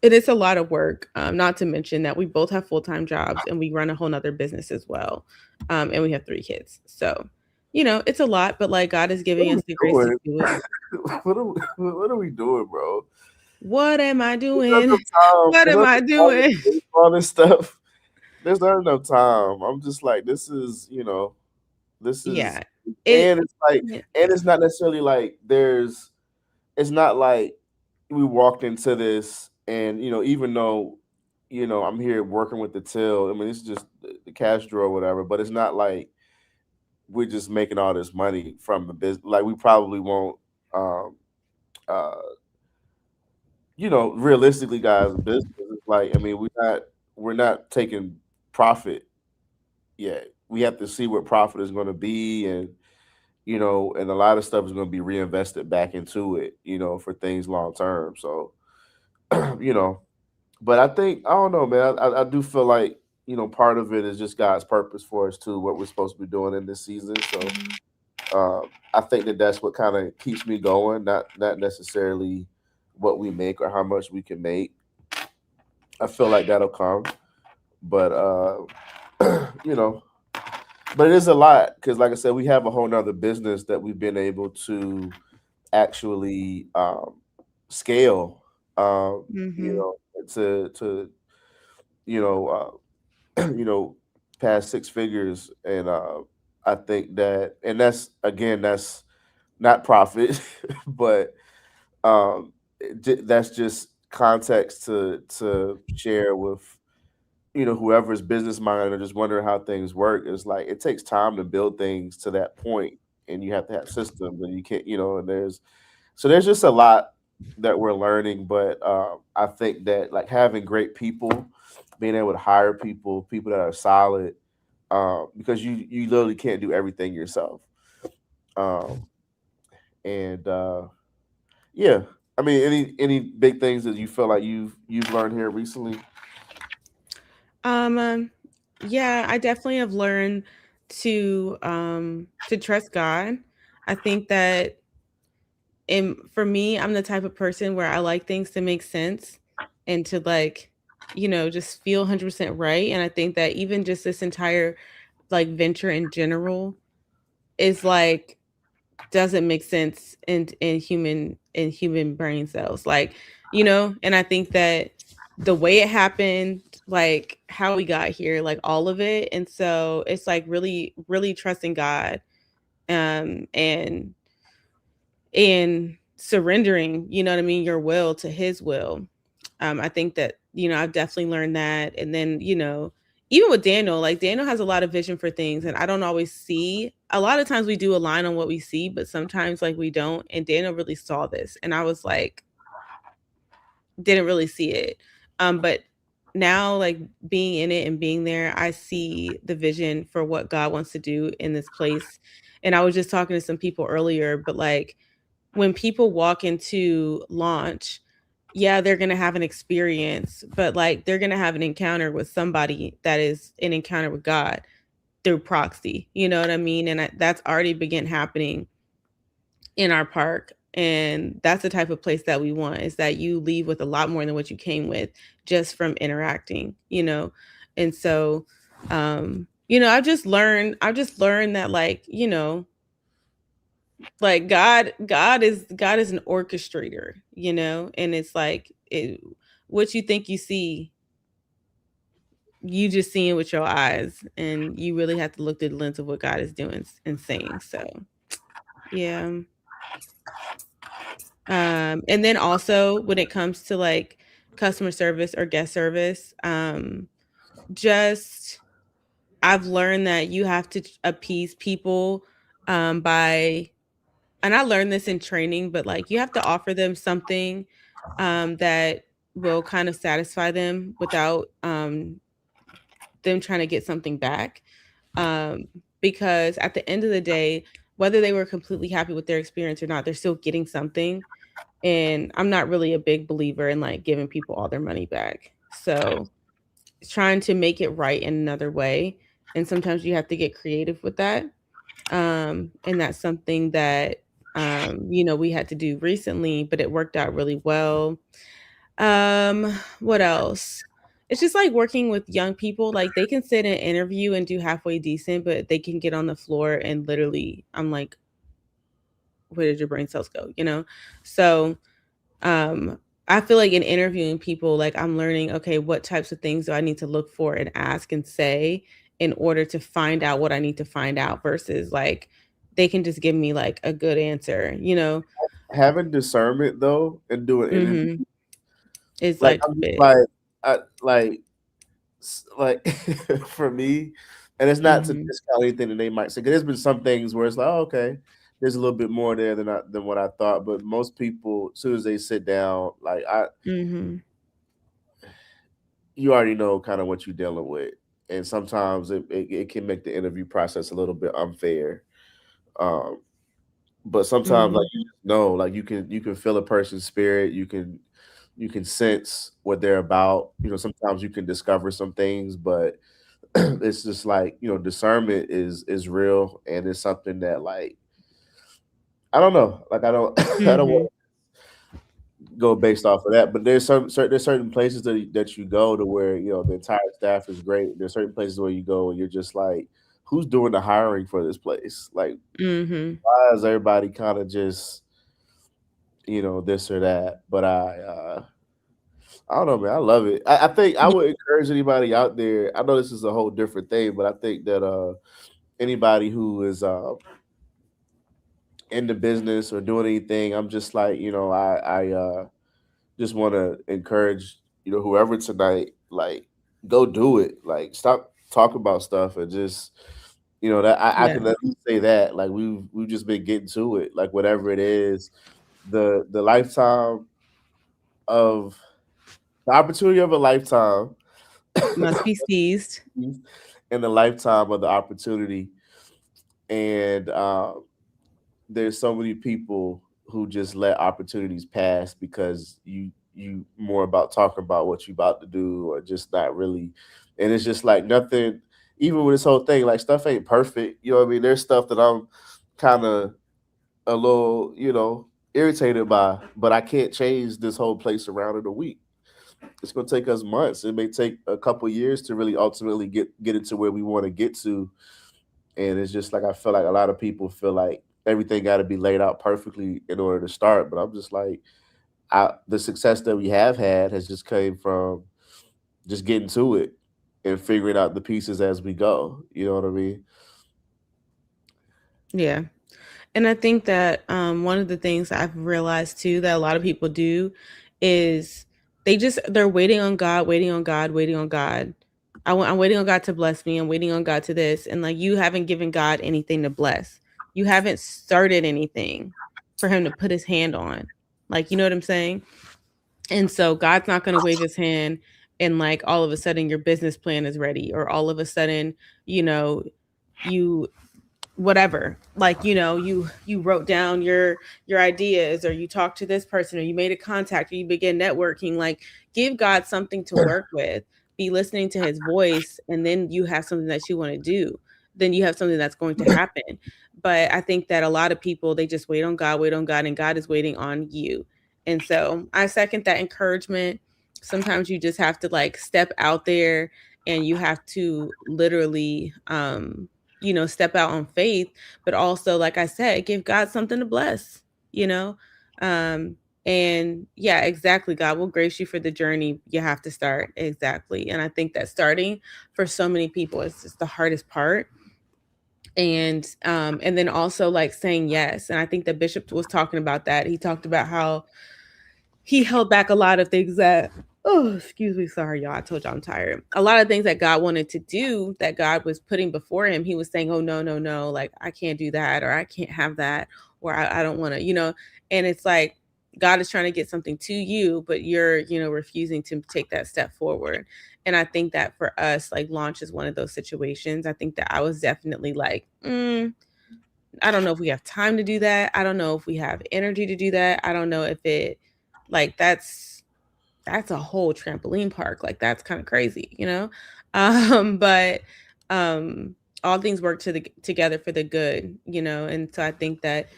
It is a lot of work, not to mention that we both have full-time jobs and we run a whole nother business as well. And we have 3 kids. So, it's a lot, but like God is What giving are us we the grace to doing? do it. What are we doing, bro? What am I There's not doing? enough time. What There's am not I enough time doing? to do all this stuff. There's not enough time. I'm just like, this is, this is, Yeah. It and it's like, yeah. and it's not necessarily like it's not like we walked into this and, even though, I'm here working with the till, I mean, it's just the cash drawer or whatever, but it's not like we're just making all this money from the business. Like, we probably won't, um, uh, realistically, guys, business is like, I mean, we're not taking profit yet. We have to see what profit is going to be, and and a lot of stuff is going to be reinvested back into it, for things long term. So, you know, but I think I don't know, man. I do feel like part of it is just God's purpose for us too, what we're supposed to be doing in this season. So, Mhm. I think that that's what kind of keeps me going, not necessarily what we make or how much we can make. I feel like that'll come, but you know, but it is a lot because, like I said, we have a whole nother business that we've been able to actually scale. Mhm. To you know you know past six figures, and I think that, and that's again, that's not profit, but that's just context to share with whoever's business minded or just wondering how things work. It's like it takes time to build things to that point, and you have to have systems, and you can't, and there's just a lot that we're learning. But I think that, like, having great people, being able to hire people that are solid, because you literally can't do everything yourself. Um, and yeah, I mean, any big things that you feel like you've learned here recently? Um, yeah, I definitely have learned to trust God. I think that for me, I'm the type of person where I like things to make sense and to like just feel 100% right. And I think that even just this entire like venture in general is like doesn't make sense in human brain cells, like, and I think that the way it happened, like how we got here, like all of it. And so it's like really really trusting God, and surrendering, what I mean, your will to his will. I think that, I've definitely learned that. And then, even with Daniel, like Daniel has a lot of vision for things, and I don't always see. A lot of times we do align on what we see, but sometimes like we don't. And Daniel really saw this, and I was like, didn't really see it. But now, like being in it and being there, I see the vision for what God wants to do in this place. And I was just talking to some people earlier, but like when people walk into launch, yeah, they're going to have an experience, but like they're going to have an encounter with somebody that is an encounter with God through proxy. You know what I mean? And that's already began happening in our park. And that's the type of place that we want, is that you leave with a lot more than what you came with just from interacting. And so, I've just learned that, like God is an orchestrator, and it's like what you think you see, you just seeing with your eyes, and you really have to look through the lens of what God is doing and saying. So yeah. And then also when it comes to like customer service or guest service, just I've learned that you have to appease people, by and I learned this in training, but like you have to offer them something that will kind of satisfy them without them trying to get something back. Um, because at the end of the day, whether they were completely happy with their experience or not, they're still getting something. And I'm not really a big believer in like giving people all their money back. So trying to make it right in another way. And sometimes you have to get creative with that. And that's something that we had to do recently, but it worked out really well. What else? It's just like working with young people, like they can sit and interview and do halfway decent, but they can get on the floor and literally I'm like, where did your brain cells go? So I feel like in interviewing people, like I'm learning, okay, what types of things do I need to look for and ask and say in order to find out what I need to find out, versus like they can just give me like a good answer. Having discernment though and doing interviews, Hmm. It's like like I'm just big. like like for me, and it's not to Hmm. discount anything that they might say. 'Cause there's been some things where it's like, oh, okay, there's a little bit more there than what I thought. But most people, as soon as they sit down, like Hmm. you already know kind of what you're dealing with, and sometimes it can make the interview process a little bit unfair. Um, but sometimes like Hmm. you just know, like you can feel a person's spirit, you can sense what they're about. Sometimes you can discover some things, but it's just like discernment is real, and it's something that like I don't know, like I don't I don't Hmm. want to go based off of that. But there's certain places that you go to where the entire staff is great. There's certain places where you go and you're just like, who's doing the hiring for this place? Like, Hmm. why is everybody kind of just this or that? But I don't know, man. I love it. I think I would encourage anybody out there. I know this is a whole different thing, but I think that anybody who is in the business or doing anything, I'm just like, I just want to encourage, whoever tonight, like, go do it. Like, stop talking about stuff and just, that I Yeah. can at least say that. Like, we've just been getting to it. Like, whatever it is, the lifetime of the opportunity of a lifetime Must be seized. in the lifetime of the opportunity. And there's so many people who just let opportunities pass because you more about talking about what you about to do or just not really. And it's just like nothing. Even with this whole thing, like stuff ain't perfect. You know what I mean? There's stuff that I'm kind of a little, irritated by, but I can't change this whole place around in a week. it's going to take us months. It may take a couple years to really ultimately get it to where we want to get to. And it's just like I feel like a lot of people feel like everything got to be laid out perfectly in order to start. But I'm just like, the success that we have had has just came from just getting to it and figuring out the pieces as we go. You know what I mean? Yeah. And I think that one of the things I've realized too that a lot of people do is they're waiting on God, waiting on God, waiting on God. I'm waiting on God to bless me. I'm waiting on God to this. And like you haven't given God anything to bless. You haven't started anything for him to put his hand on. Like, you know what I'm saying? And so God's not going to wave his hand and like all of a sudden your business plan is ready, or all of a sudden, you know, you whatever, like, you know, you wrote down your ideas, or you talked to this person, or you made a contact, or you begin networking. Like, give God something to work with, be listening to his voice, and then you have something that you want to do, then you have something that's going to happen. But I think that a lot of people, they just wait on God, and God is waiting on you. And so I second that encouragement. Sometimes you just have to like step out there, and you have to literally you know, step out on faith, but also, like I said, give God something to bless, you know? Um, and yeah, exactly. God will grace you for the journey you have to start. Exactly. And I think that starting for so many people is just the hardest part. And then also like saying yes. And I think that Bishop was talking about that. He talked about how he held back a lot of things that, oh, excuse me, sorry, y'all, I told y'all I'm tired. A lot of things that God wanted to do, that God was putting before him, he was saying, oh, no, no, no, like I can't do that, or I can't have that, or I don't want to, you know. And it's like God is trying to get something to you, but you're, you know, refusing to take that step forward. And I think that for us, like, launch is one of those situations. I think that I was definitely like, I don't know if we have time to do that. I don't know if we have energy to do that. I don't know if it, like, that's a whole trampoline park. Like, that's kind of crazy, you know? But all things work together for the good, you know? And so I think that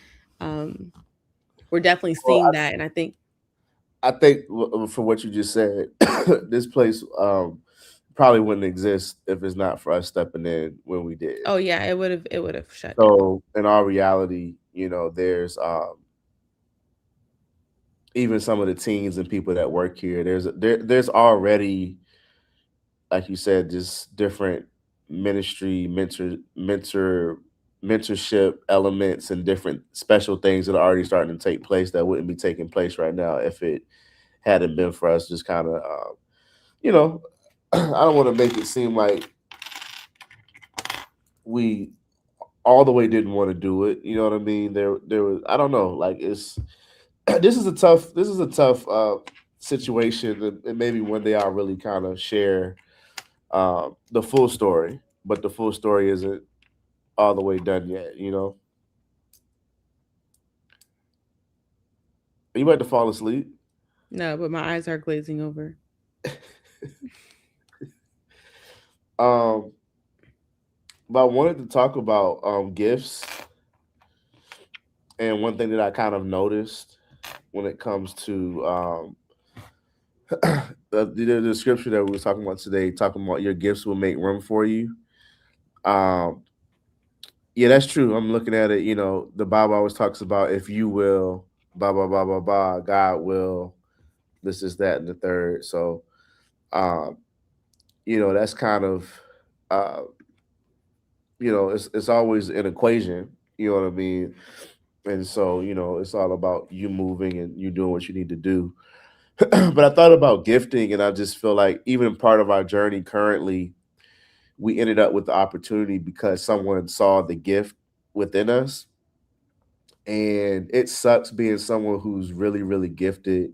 we're definitely seeing that. And I think for what you just said, this place probably wouldn't exist if it's not for us stepping in when we did. oh yeah, it would have shut down. So in our reality, you know, there's even some of the teens and people that work here. There's already, like you said, just different ministry mentorship elements and different special things that are already starting to take place that wouldn't be taking place right now if it hadn't been for us just kind of you know, I don't want to make it seem like we all the way didn't want to do it. You know what I mean? There was, I don't know, like it's this is a tough situation, and maybe one day I'll really kind of share the full story, but the full story isn't all the way done yet. You know, you about to fall asleep. No, but my eyes are glazing over. Um, but I wanted to talk about gifts, and one thing that I kind of noticed when it comes to the scripture that we were talking about today, talking about your gifts will make room for you. Um, yeah, that's true. I'm looking at it. You know, the Bible always talks about if you will, blah blah blah blah blah, God will. This is that and the third. So, um, you know, that's kind of, uh, you know, it's always an equation. You know what I mean? And so, you know, it's all about you moving and you doing what you need to do. But I thought about gifting, and I just feel like even part of our journey currently, we ended up with the opportunity because someone saw the gift within us. And it sucks being someone who's really, really gifted.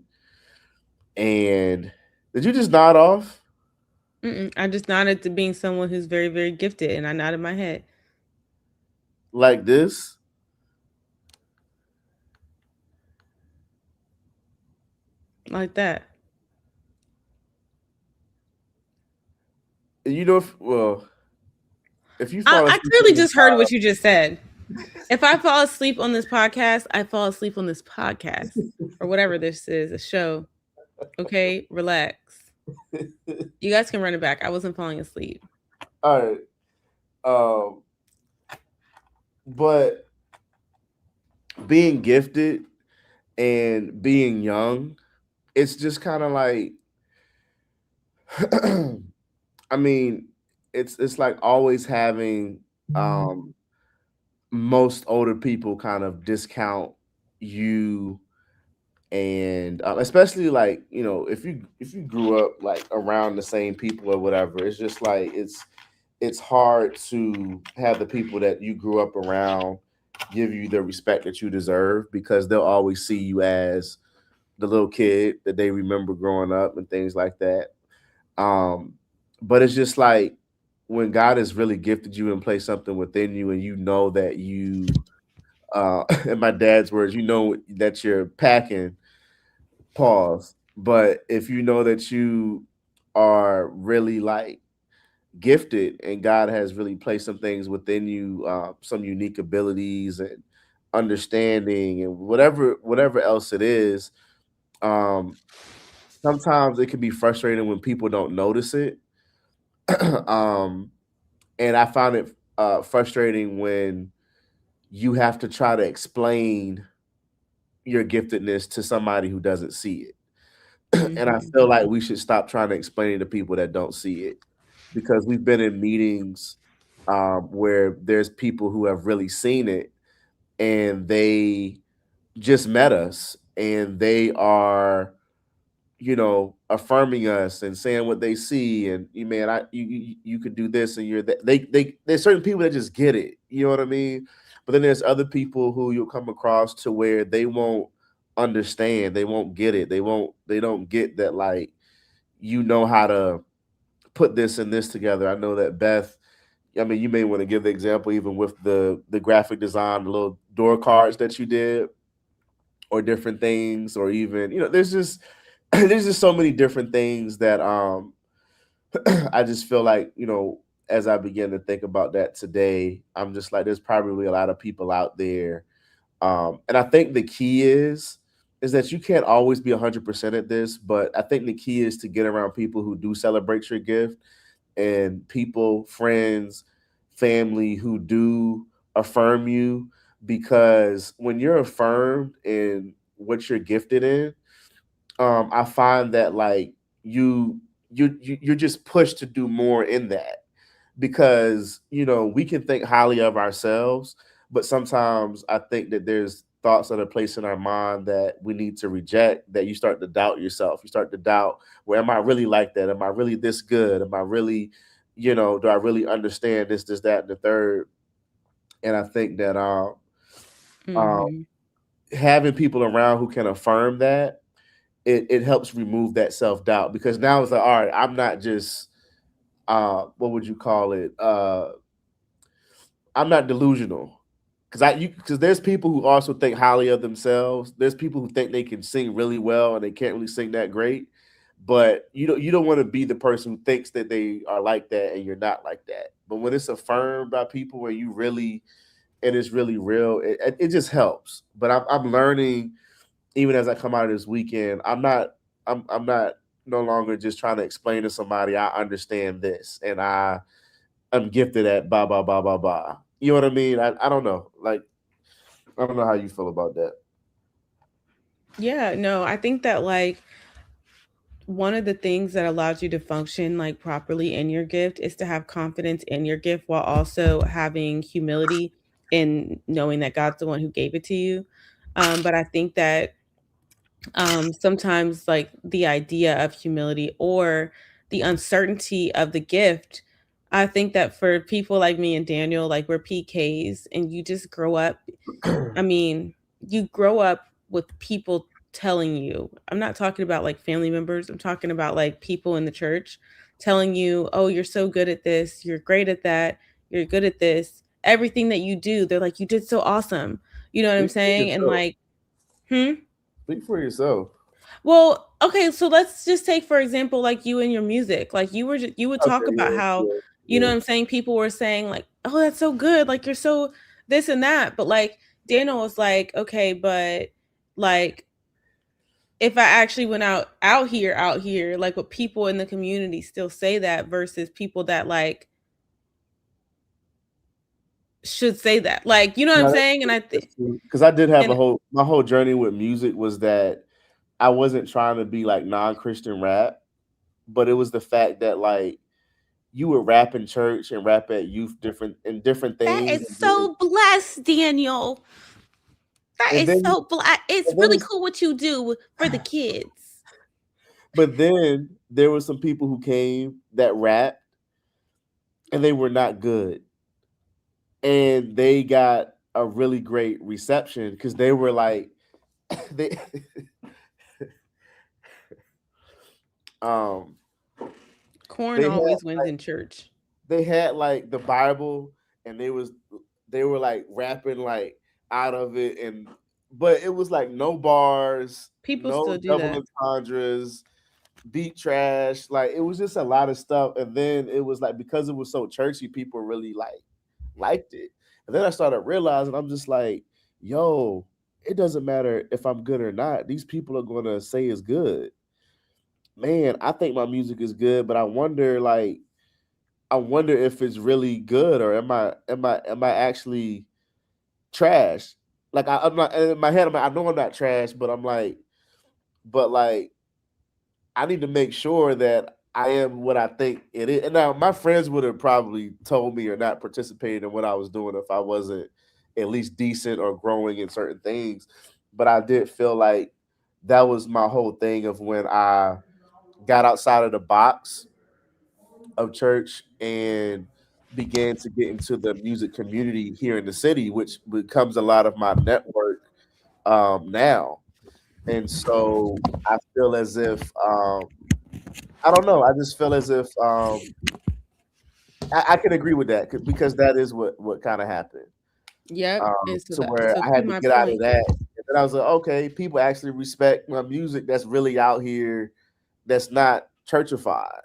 And did you just nod off I just nodded to being someone who's very, very gifted, and I nodded my head like this? like that. You know, if you fall I asleep clearly on this just heard what you just said. If I fall asleep on this podcast, I fall asleep on this podcast, or whatever this is, a show. Okay, relax. You guys can run it back. I wasn't falling asleep. All right. Um, but being gifted and being young, it's just kind of like, I mean, it's like always having most older people kind of discount you, and especially like, if you grew up like around the same people or whatever, it's just like it's hard to have the people that you grew up around give you the respect that you deserve, because they'll always see you as the little kid that they remember growing up and things like that. Um, but it's just like when God has really gifted you and placed something within you, and you know that you, in my dad's words, you know that you're packing, pause. But if you know that you are really like gifted and God has really placed some things within you, some unique abilities and understanding and whatever else it is, um, sometimes it can be frustrating when people don't notice it. um, and I found it frustrating when you have to try to explain your giftedness to somebody who doesn't see it. And I Hmm. feel like we should stop trying to explain it to people that don't see it, because we've been in meetings where there's people who have really seen it, and they just met us, and they are, affirming us and saying what they see, and you man, you could do this, and you're that. There's certain people that just get it. You know what I mean? But then there's other people who you'll come across to where they won't understand, they won't get it, they don't get that, like, how to put this and this together. I know that Beth, I mean, you may want to give the example even with the graphic design, the little door cards that you did, or different things, or even, there's just there's just so many different things that I just feel like, as I begin to think about that today, I'm just like, there's probably a lot of people out there. And I think the key is that you can't always be 100% at this, but I think the key is to get around people who do celebrate your gift, and people, friends, family who do affirm you, because when you're affirmed in what you're gifted in, I find that like you're just pushed to do more in that, because we can think highly of ourselves, but sometimes I think that there's thoughts that are placed in our mind that we need to reject, that you start to doubt yourself, you start to doubt, well, am I really like that, am I really this good, am I really, do I really understand this, that, and the third. And I think that um Hmm. having people around who can affirm that, it helps remove that self-doubt, because now it's like, all right, I'm not just what would you call it, I'm not delusional, because there's people who also think highly of themselves. There's people who think they can sing really well and they can't really sing that great. But you don't want to be the person who thinks that they are like that and you're not like that. But when it's affirmed by people where you really, and it's really real, it just helps. But I'm learning, even as I come out of this weekend, I'm not no longer just trying to explain to somebody I understand this and I'm gifted at blah blah blah blah blah. You know what I mean? I don't know. Like, I don't know how you feel about that. Yeah, no, I think that like one of the things that allows you to function like properly in your gift is to have confidence in your gift while also having humility in knowing that God's the one who gave it to you. But I think that sometimes like the idea of humility or the uncertainty of the gift, I think that for people like me and Daniel, like we're PKs and you just grow up, I mean, you grow up with people telling you, I'm not talking about like family members, I'm talking about like people in the church telling you, oh, you're so good at this, you're great at that, you're good at this. Everything that you do, they're like, you did so awesome. You know what I'm Speak for saying? And yourself. like, hmm. Speak for yourself. Well, okay, so let's just take for example, like you and your music. Like you would talk Okay, about yeah, how, yeah, you know yeah. what I'm saying, people were saying like, "Oh, that's so good. Like you're so this and that." But like Daniel was like, "Okay, but like if I actually went out here, like what people in the community still say that versus people that like should say that. Like, you know what I'm saying? And I think because I did have and my whole journey with music was that I wasn't trying to be like non-Christian rap, but it was the fact that like you would rap in church and rap at youth different that things. is so blessed, Daniel. That And is then, so blessed. It's really cool what you do for the kids. But then there were some people who came that rapped and they were not good. And they got a really great reception because they were like they um Corn always wins in church. They had like the Bible and they were like rapping like out of it, and but it was like no bars, People no still do double that. entendres, beat trash, like it was just a lot of stuff. And then it was like because it was so churchy, people really like liked it. And then I started realizing I'm just like, yo, it doesn't matter if I'm good or not. These people are gonna say it's good. Man, I think my music is good, but I wonder if it's really good or am I actually trash? Like I'm not in my head. I know I'm not trash, but like I need to make sure that I am what I think it is. And now my friends would have probably told me or not participated in what I was doing if I wasn't at least decent or growing in certain things. But I did feel like that was my whole thing of when I got outside of the box of church and began to get into the music community here in the city, which becomes a lot of my network now. And so I feel as if I don't know. I just feel as if I can agree with that because that is what kind of happened. Yep. And To where so I had to to my get out of point, that, and then I was like, okay, people actually respect my music. That's really out here. That's not churchified.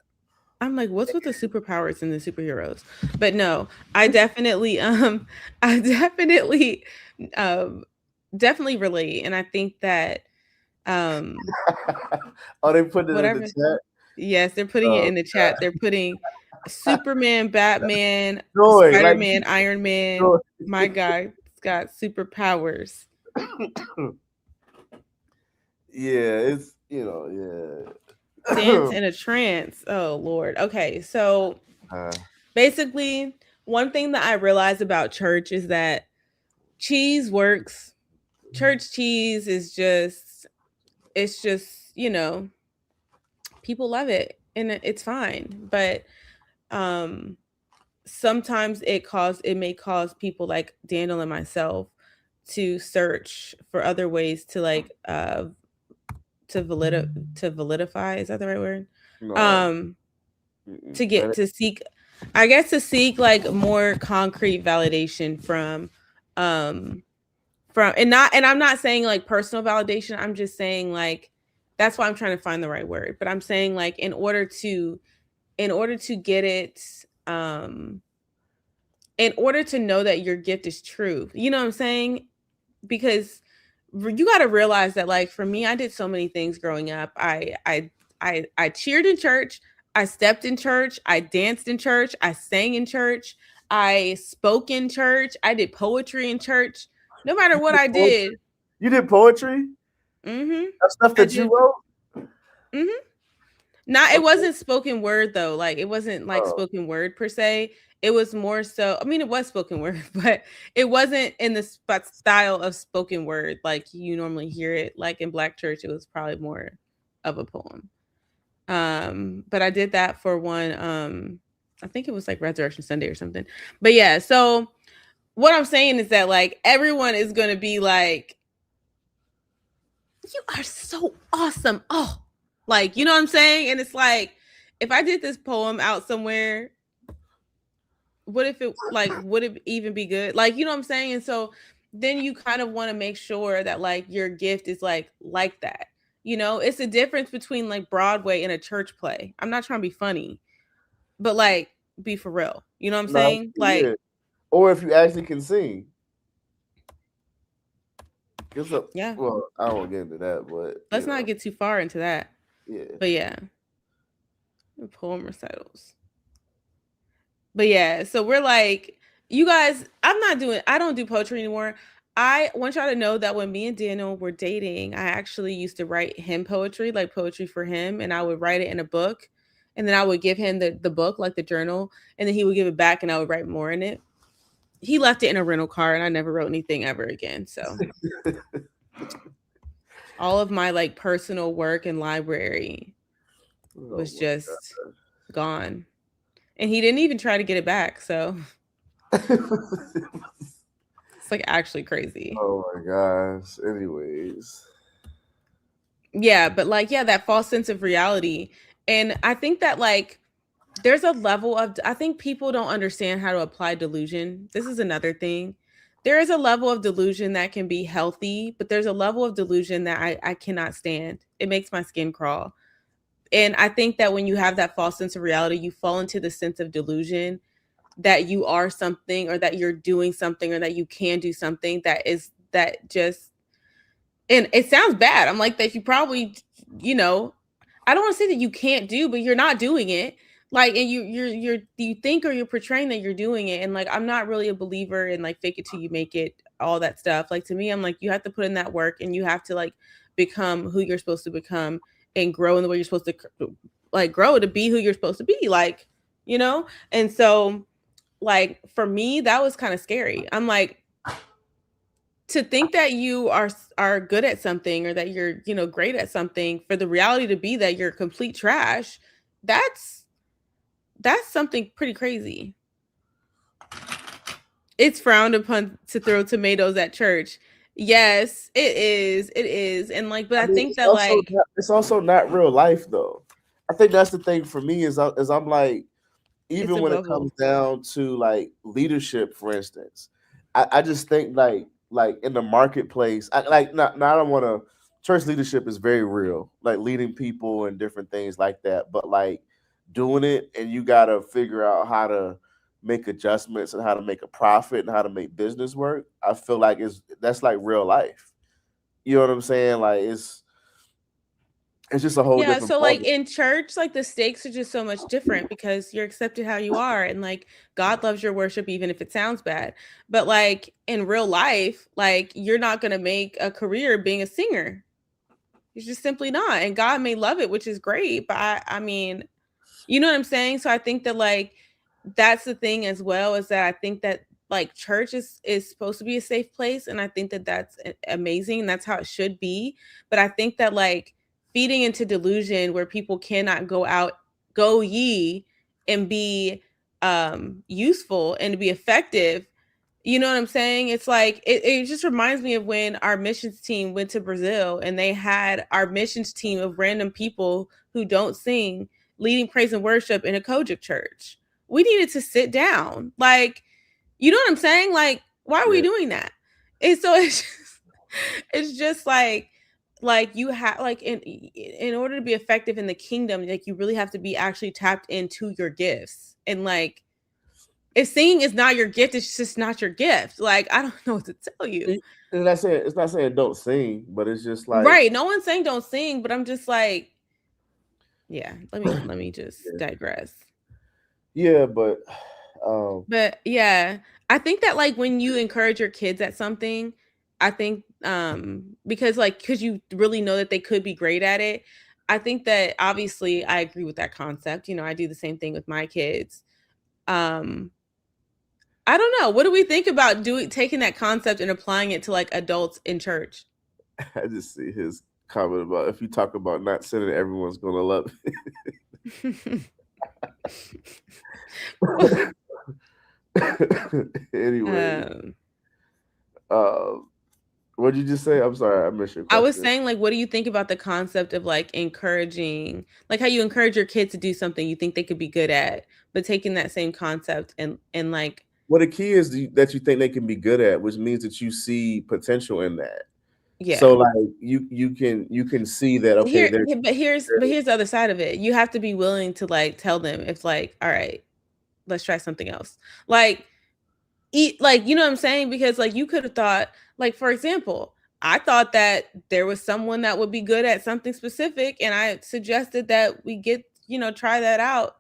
I'm like, what's with the superpowers and the superheroes? But no, I definitely I um definitely relate. And I think that um Oh, they put it in the whatever. chat. Yes, they're putting it in the chat. They're putting Superman, Batman, Joy, like Spider-Man, Iron Man. joy. My guy has got superpowers. Yeah, it's yeah. Dance in a trance. Oh Lord. Okay, so basically, one thing that I realized about church is that cheese works. Church cheese is it's just, people love it and it's fine. But sometimes it may cause people like Daniel and myself to search for other ways to like to validify, is that the right word? No. To seek, I guess, to seek like more concrete validation from and I'm not saying like personal validation. I'm just saying like that's why I'm trying to find the right word. But I'm saying like in order to get it in order to know that your gift is true. You know what I'm saying? Because you got to realize that like for me, I did so many things growing up. I cheered in church, I stepped in church, I danced in church, I sang in church, I spoke in church, I did poetry in church. No matter what I did. You did poetry? Mm-hmm. That stuff that you wrote? Mm-hmm. Not, it wasn't spoken word though. Like it wasn't like spoken word per se. It was more so, I mean, it was spoken word, but it wasn't in the style of spoken word like you normally hear it. Like in Black church, it was probably more of a poem. But I did that for one. I think it was like Resurrection Sunday or something. But yeah, so what I'm saying is that like everyone is going to be like, you are so awesome. Oh, like, you know what I'm saying? And it's like, if I did this poem out somewhere, what if it like, would it even be good? Like, you know what I'm saying? And so then you kind of want to make sure that like your gift is like that. You know, it's a difference between like Broadway and a church play. I'm not trying to be funny, but like be for real. You know what I'm saying? Like, or if you actually can sing. Yeah. Well, I won't get into that, but Let's not get too far into that. yeah. But yeah, poem recitals. But yeah, so we're like, you guys, I don't do poetry anymore. I want y'all to know that when me and Daniel were dating, I actually used to write him poetry, like poetry for him, and I would write it in a book. And then I would give him the book, like the journal, and then he would give it back and I would write more in it. He left it in a rental car and I never wrote anything ever again. So all of my like personal work and library was just gone. And he didn't even try to get it back. So it's like actually crazy. Oh my gosh. Anyways. Yeah, but like, yeah, that false sense of reality. And I think that like there's a level of, I think people don't understand how to apply delusion. This is another thing. There is a level of delusion that can be healthy, but there's a level of delusion that I cannot stand. It makes my skin crawl. And I think that when you have that false sense of reality, you fall into the sense of delusion that you are something or that you're doing something or that you can do something that just, and it sounds bad. I'm like that you probably, you know, I don't want to say that you can't do, but you're not doing it. Like, and you think or you're portraying that you're doing it. And like, I'm not really a believer in like fake it till you make it, all that stuff. Like to me, I'm like, you have to put in that work and you have to like become who you're supposed to become and grow in the way you're supposed to like grow to be who you're supposed to be. Like, you know? And so like for me, that was kind of scary. I'm like, to think that you are good at something or that you're, you know, great at something, for the reality to be that you're complete trash, that's something pretty crazy. It's frowned upon to throw tomatoes at church. Yes, it is. And like, but I think that like it's also not real life though. I think that's the thing for me is I'm like, even when it comes down to like leadership, for instance, I just think like in the marketplace, I don't want to. Church leadership is very real, like leading people and different things like that. But like doing it, and you got to figure out how to make adjustments and how to make a profit and how to make business work. I feel like that's like real life. You know what I'm saying? Like it's just a whole different. So like in church, like the stakes are just so much different because you're accepted how you are, and like God loves your worship even if it sounds bad. But like in real life, like you're not gonna make a career being a singer. You're just simply not. And God may love it, which is great. But I mean, you know what I'm saying? So I think that like that's the thing as well, is that I think that like church is supposed to be a safe place, and I think that that's amazing and that's how it should be. But I think that like feeding into delusion where people cannot go ye and be useful and to be effective, you know what I'm saying? It's like it just reminds me of when our missions team went to Brazil and they had our missions team of random people who don't sing leading praise and worship in a Kojic church. We needed to sit down. Like, you know what I'm saying? Like, why are we doing that? And so it's just like you have like in order to be effective in the kingdom, like you really have to be actually tapped into your gifts. And like if singing is not your gift, it's just not your gift. Like I don't know what to tell you. It's not saying don't sing, but it's just like right. No one's saying don't sing, but I'm just like, yeah. Let me just digress. Yeah, but yeah, I think that like when you encourage your kids at something, I think because you really know that they could be great at it. I think that obviously I agree with that concept. You know, I do the same thing with my kids. I don't know. What do we think about taking that concept and applying it to like adults in church? I just see his comment about if you talk about not sinning, everyone's gonna love it. Anyway, what did you just say? I'm sorry, I missed your question. I was saying, like, what do you think about the concept of like encouraging, like how you encourage your kids to do something you think they could be good at, but taking that same concept and like. Well, the key is that you think they can be good at, which means that you see potential in that. Yeah. So like you can see that. Okay. But here's the other side of it. You have to be willing to like tell them if like, all right, let's try something else. Like, you know what I'm saying? Because like you could have thought, like, for example, I thought that there was someone that would be good at something specific, and I suggested that we get, try that out.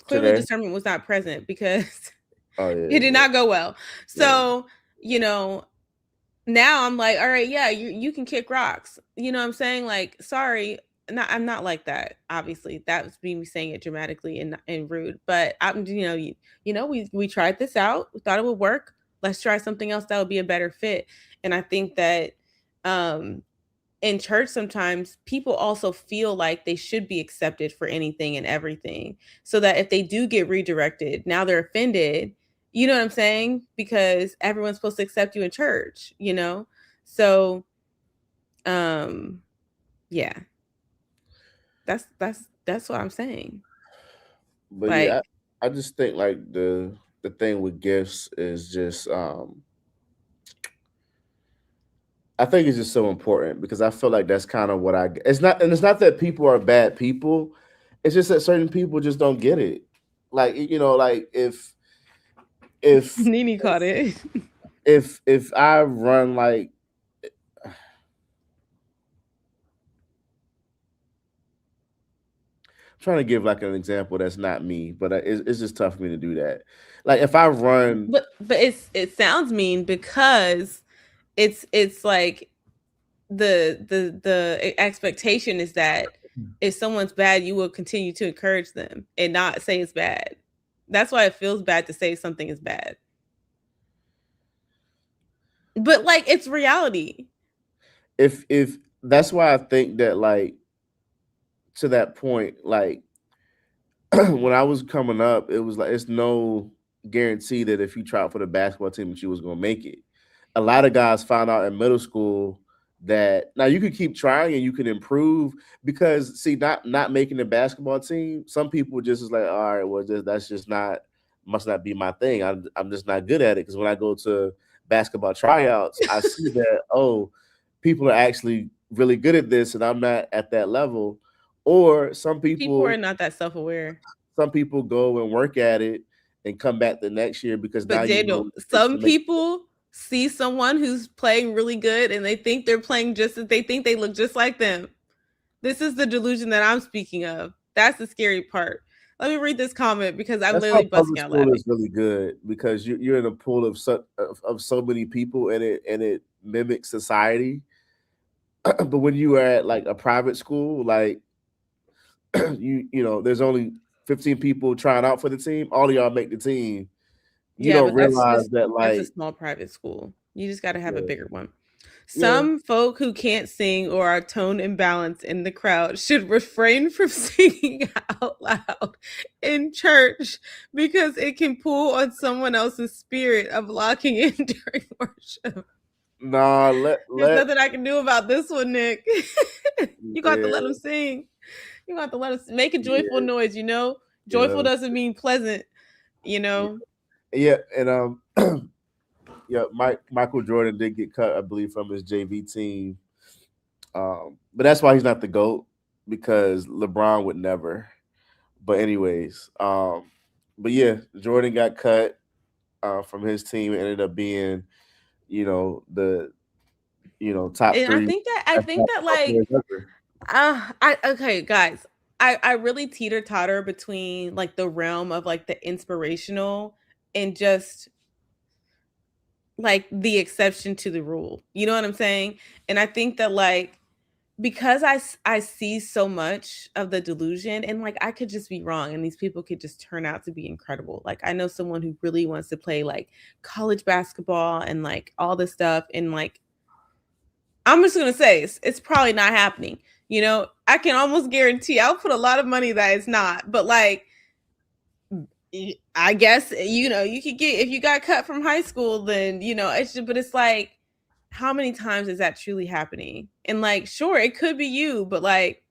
Clearly, Today? discernment was not present because Oh it did yeah. not go well. So, now I'm like, all right, yeah, you can kick rocks. You know what I'm saying? Like, sorry, I'm not like that. Obviously, that was me saying it dramatically and rude. But I'm, we tried this out. We thought it would work. Let's try something else that would be a better fit. And I think that in church sometimes people also feel like they should be accepted for anything and everything, so that if they do get redirected, now they're offended. You know what I'm saying? Because everyone's supposed to accept you in church, So yeah. That's what I'm saying. But Like, yeah, I just think like the thing with gifts is just I think it's just so important because I feel like that's kind of what it's not that people are bad people. It's just that certain people just don't get it. Like, like if Nene caught it. if I run like trying to give like an example that's not me, but it's just tough for me to do that. Like if I run, but it sounds mean because it's like the expectation is that if someone's bad, you will continue to encourage them and not say it's bad. That's why it feels bad to say something is bad. But like, it's reality. If that's why I think that, like, to that point, like when I was coming up, it was like it's no guarantee that if you tried for the basketball team that you was gonna make it. A lot of guys found out in middle school that now you could keep trying and you can improve because see, not making the basketball team, some people just is like, all right, well, that's just not must not be my thing. I'm just not good at it because when I go to basketball tryouts, I see that people are actually really good at this and I'm not at that level. Or some People are people not that self-aware. some people go and work at it and come back the next year because now But you know Daniel, what it takes to some make. people see someone who's playing really good and they think they're playing just as they think they look just like them. This is the delusion that I'm speaking of. That's the scary part. Let me read this comment because I'm That's why literally busting public out school laughing. is really good because you're in a pool of so many people and it mimics society. But when you are at like a private school, like there's only 15 people trying out for the team. All of y'all make the team. You Yeah, don't but realize that, that's a like, small private school. You just got to have a yeah, bigger one. yeah. Some folk who can't sing or are tone imbalanced in the crowd should refrain from singing out loud in church because it can pull on someone else's spirit of locking in during worship. Nah, There's nothing I can do about this one, Nick. You got to yeah, let him sing. You got to let him make a joyful yeah, noise, Joyful doesn't mean pleasant, yeah, yeah, and yeah, Michael Jordan did get cut, I believe, from his JV team. But that's why he's not the GOAT because LeBron would never. But anyways, but yeah, Jordan got cut from his team. It ended up being, the top And I three. think that like okay, guys. I really teeter totter between like the realm of like the inspirational and just like the exception to the rule. You know what I'm saying? And I think that like because I see so much of the delusion and like I could just be wrong and these people could just turn out to be incredible. Like I know someone who really wants to play like college basketball and like all this stuff and like I'm just going to say it's probably not happening. I can almost guarantee I'll put a lot of money that it's not. But like I guess you could get if you got cut from high school then it's just, but it's like how many times is that truly happening? And like, sure, it could be you, but like,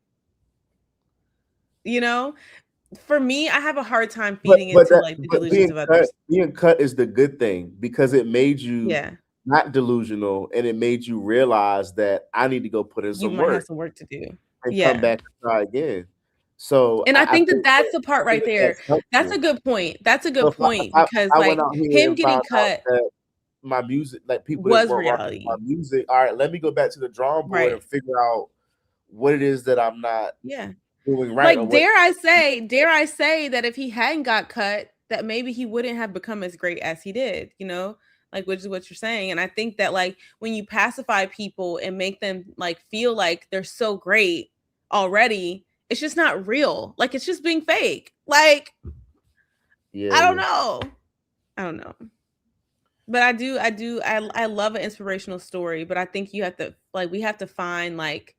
for me, I have a hard time feeding into like the delusions of others. Being cut is the good thing because it made you Yeah, not delusional and it made you realize that I need to go put in you some might have work some work to do. and come Yeah. back and try again. So And I I think that think that's the part right there. that's That's helpful. a good point. That's a So good point if because I went like out here him and getting found out cut. that my music, like people that Was weren't rocking my reality. music. All right, let me go back to the drawing board Right. and figure out what it is that I'm not Yeah. doing right, or Like, what. dare I say that if he hadn't got cut, that maybe he wouldn't have become as great as he did, you know? Like, which is what you're saying. And I think that, like, when you pacify people and make them like feel like they're so great already, it's just not real. Like, it's just being fake. Like, Yeah, I don't know. I don't know. But I love an inspirational story, but I think you have to, like, we have to find like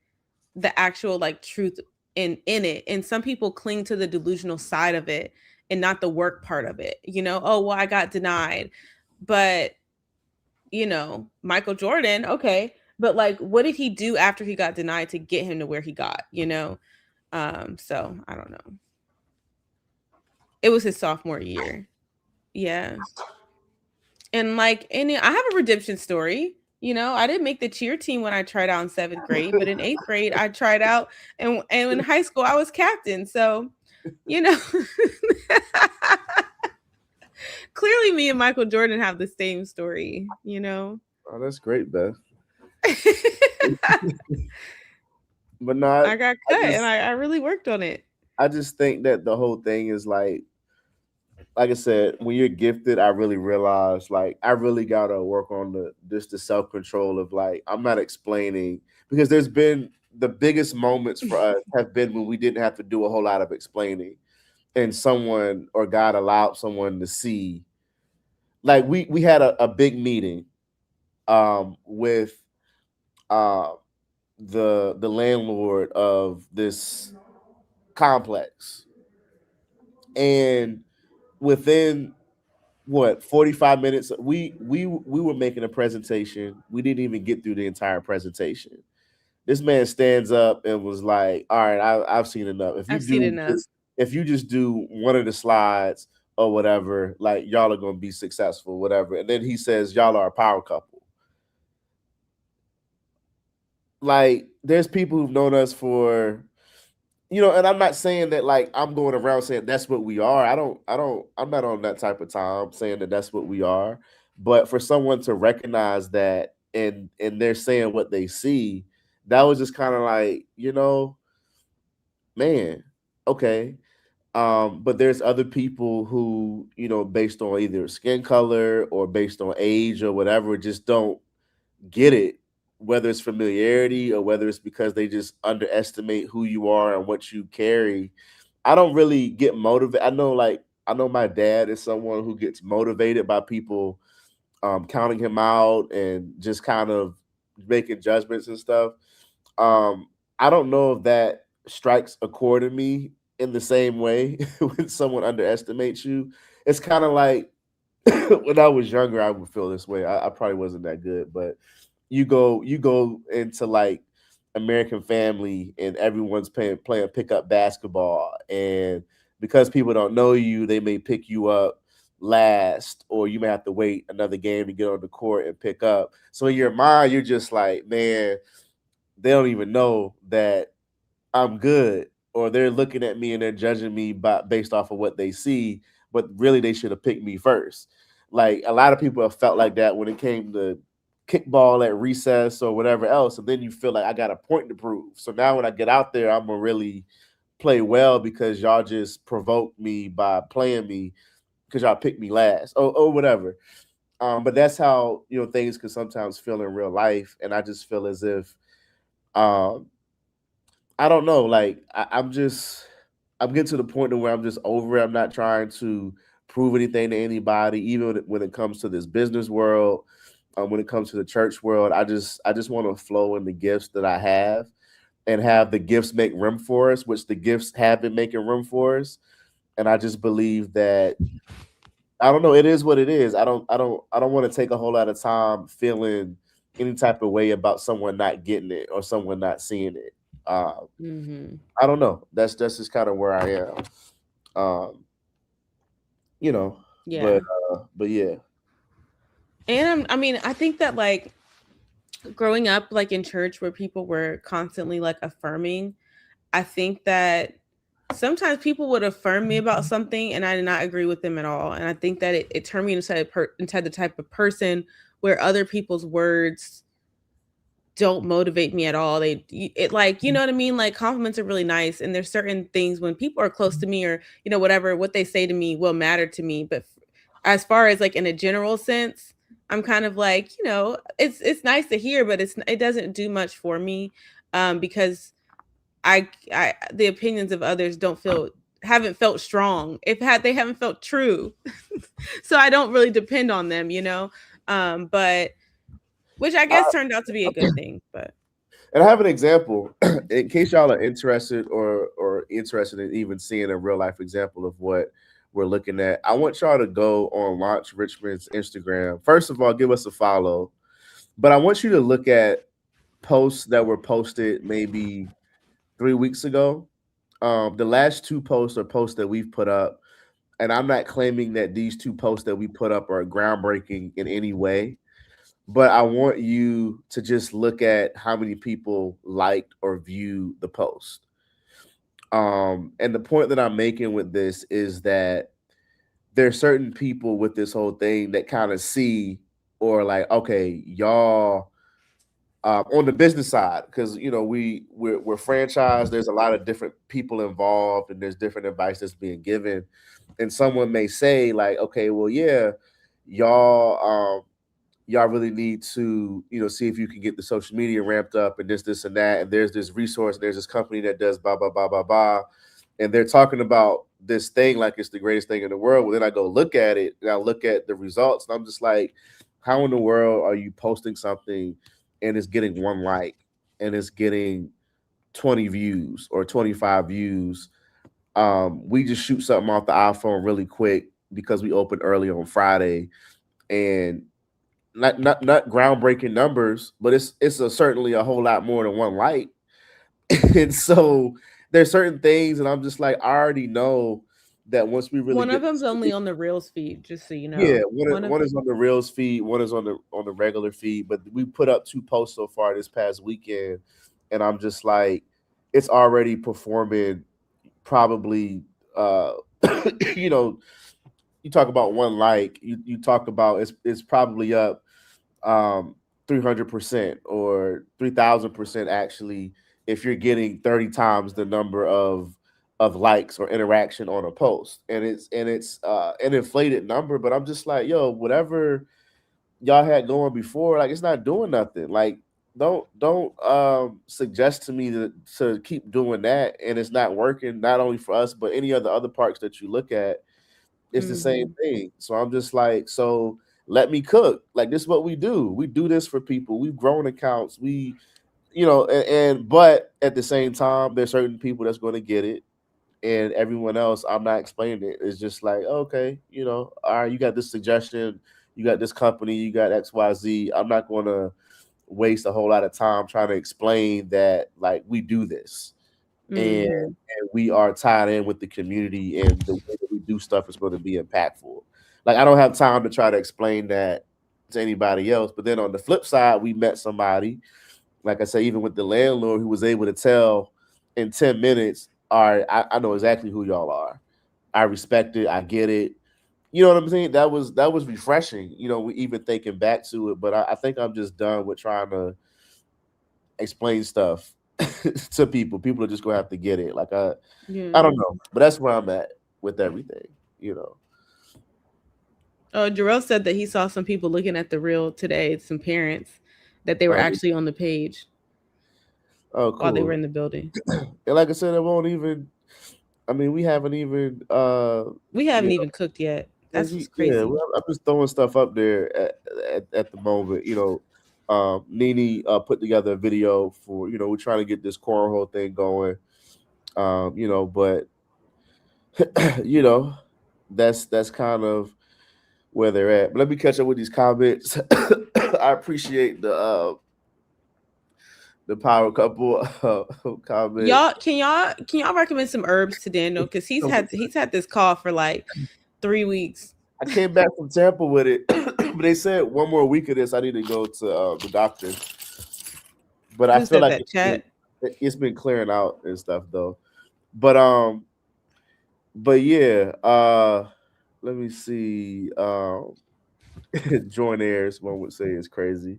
the actual like truth in it. And some people cling to the delusional side of it and not the work part of it. You know, oh well, I got denied. But you know, Michael Jordan, okay, but like what did he do after he got denied to get him to where he got, you know? So I don't know. It was his sophomore year. Yeah. And like any I have a redemption story. You know, I didn't make the cheer team when I tried out in 7th grade, but in 8th grade I tried out, and in high school I was captain. So, you know, clearly me and Michael Jordan have the same story, you know. Oh, that's great, Beth. I But not. got cut and I really worked on it. I just think that the whole thing is like I said, when you're gifted, I really realized like I really gotta work on the self control of like I'm not explaining, because there's been the biggest moments for us have been when we didn't have to do a whole lot of explaining, and someone or God allowed someone to see. Like we had a big meeting with uh the landlord of this complex, and within what 45 minutes we were making a presentation. We didn't even get through the entire presentation. This man stands up and was like, all right, I've seen enough. I've seen enough. If you just do one of the slides or whatever, like y'all are gonna be successful, whatever. And then he says y'all are a power couple. Like there's people who've known us for, and I'm not saying that like I'm going around saying that's what we are. I'm not on that type of time saying that that's what we are. But for someone to recognize that and they're saying what they see, that was just kind of like, man, okay. But there's other people who, based on either skin color or based on age or whatever, just don't get it, whether it's familiarity or whether it's because they just underestimate who you are and what you carry. I don't really get motivated. I know my dad is someone who gets motivated by people counting him out and just kind of making judgments and stuff. I don't know if that strikes a chord in me in the same way when someone underestimates you. It's kind of like when I was younger, I would feel this way. I probably wasn't that good, but you go into like American Family and everyone's playing pickup basketball, and because people don't know you, they may pick you up last, or you may have to wait another game to get on the court and pick up. So in your mind, you're just like, man, they don't even know that I'm good, or they're looking at me and they're judging me based off of what they see, but really they should have picked me first. Like a lot of people have felt like that when it came to kickball at recess or whatever else, and then you feel like I got a point to prove. So now when I get out there, I'm gonna really play well because y'all just provoked me by playing me because y'all picked me last or whatever. But that's how things can sometimes feel in real life, and I just feel as if um, I don't know, like I'm getting to the point where I'm just over it. I'm not trying to prove anything to anybody, even when it comes to this business world. When it comes to the church world, I just want to flow in the gifts that I have and have the gifts make room for us, which the gifts have been making room for us. And I just believe that I don't know, it is what it is. I don't want to take a whole lot of time feeling any type of way about someone not getting it or someone not seeing it. Mm-hmm. I don't know. That's just kind of where I am. Um, Yeah. but yeah. And I mean, I think that like growing up like in church where people were constantly like affirming, I think that sometimes people would affirm me about something and I did not agree with them at all. And I think that it turned me into the type of person where other people's words don't motivate me at all. It like, you know what I mean? Like compliments are really nice. And there's certain things when people are close to me or, you know, whatever, what they say to me will matter to me. But as far as like in a general sense, I'm kind of like, you know, it's nice to hear, but it doesn't do much for me. Because I the opinions of others haven't felt strong. They haven't felt true. So I don't really depend on them, you know. But which I guess turned out to be a good thing. But And I have an example in case y'all are interested or interested in even seeing a real life example of what we're looking at. I want y'all to go on Launch Richmond's Instagram. First of all, give us a follow. But I want you to look at posts that were posted maybe 3 weeks ago. The last two posts are posts that we've put up. And I'm not claiming that these two posts that we put up are groundbreaking in any way. But I want you to just look at how many people liked or viewed the post. And the point that I'm making with this is that there are certain people with this whole thing that kind of see or like, okay, y'all on the business side, because you know we're franchised. There's a lot of different people involved, and there's different advice that's being given. And someone may say like, okay, well, yeah, y'all y'all really need to, you know, see if you can get the social media ramped up and this and that. And there's this resource, and there's this company that does blah, blah, blah, blah, blah. And they're talking about this thing like it's the greatest thing in the world. Well, then I go look at it and I look at the results, and I'm just like, how in the world are you posting something and it's getting one like and it's getting 20 views or 25 views? We just shoot something off the iPhone really quick because we opened early on Friday, and not groundbreaking numbers, but it's certainly a whole lot more than one like. And so there's certain things, and I'm just like, I already know that once we really one of get them's only on the Reels feed, just so you yeah, know. one is on the Reels feed, one is on the regular feed, but we put up two posts so far this past weekend, and I'm just like, it's already performing probably you know, you talk about one like, you talk about it's probably up 300% or 3,000% actually if you're getting 30 times the number of likes or interaction on a post. And it's an inflated number, but I'm just like, yo, whatever y'all had going before, like it's not doing nothing. Like don't suggest to me to keep doing that, and it's not working, not only for us but any other parks that you look at. It's the same Mhm. thing. So I'm just like, so let me cook. Like this is what we do. We do this for people. We've grown accounts. We, you know, and but at the same time, there's certain people that's going to get it, and everyone else, I'm not explaining it. It's just like, okay, you know, all right, you got this suggestion, you got this company, you got XYZ. I'm not going to waste a whole lot of time trying to explain that like we do this, Mhm. and we are tied in with the community, and the way that we do stuff is going to be impactful. Like I don't have time to try to explain that to anybody else. But then on the flip side, we met somebody, like I say, even with the landlord, who was able to tell in 10 minutes, all right, I know exactly who y'all are. I respect it. I get it. You know what I'm saying? That was refreshing. You know, we even thinking back to it. But I think I'm just done with trying to explain stuff to people. People are just gonna have to get it. Like I Yeah. don't know, but that's where I'm at with everything. You know. Oh, Jarrell said that he saw some people looking at the reel today, some parents, that they were Oh, actually on the page oh, while they were cool. in the building. And like I said, it won't even. I mean, we haven't even. We You haven't know, even cooked yet. That's what's yeah. crazy. I'm just throwing stuff up there at the moment. You know, Nene put together a video for, you know, we're trying to get this cornhole thing going. You know, but you know, that's kind of where they're at. But let me catch up with these comments. I appreciate the power couple comment. Y'all recommend some herbs to Daniel because he's had this cough for like 3 weeks. I came back from Tampa with it, but they said one more week of this, I need to go to the doctor. But I Who feel said like that? Chat. it's been clearing out and stuff though. But yeah, let me see. Joinaires, one would say, is crazy.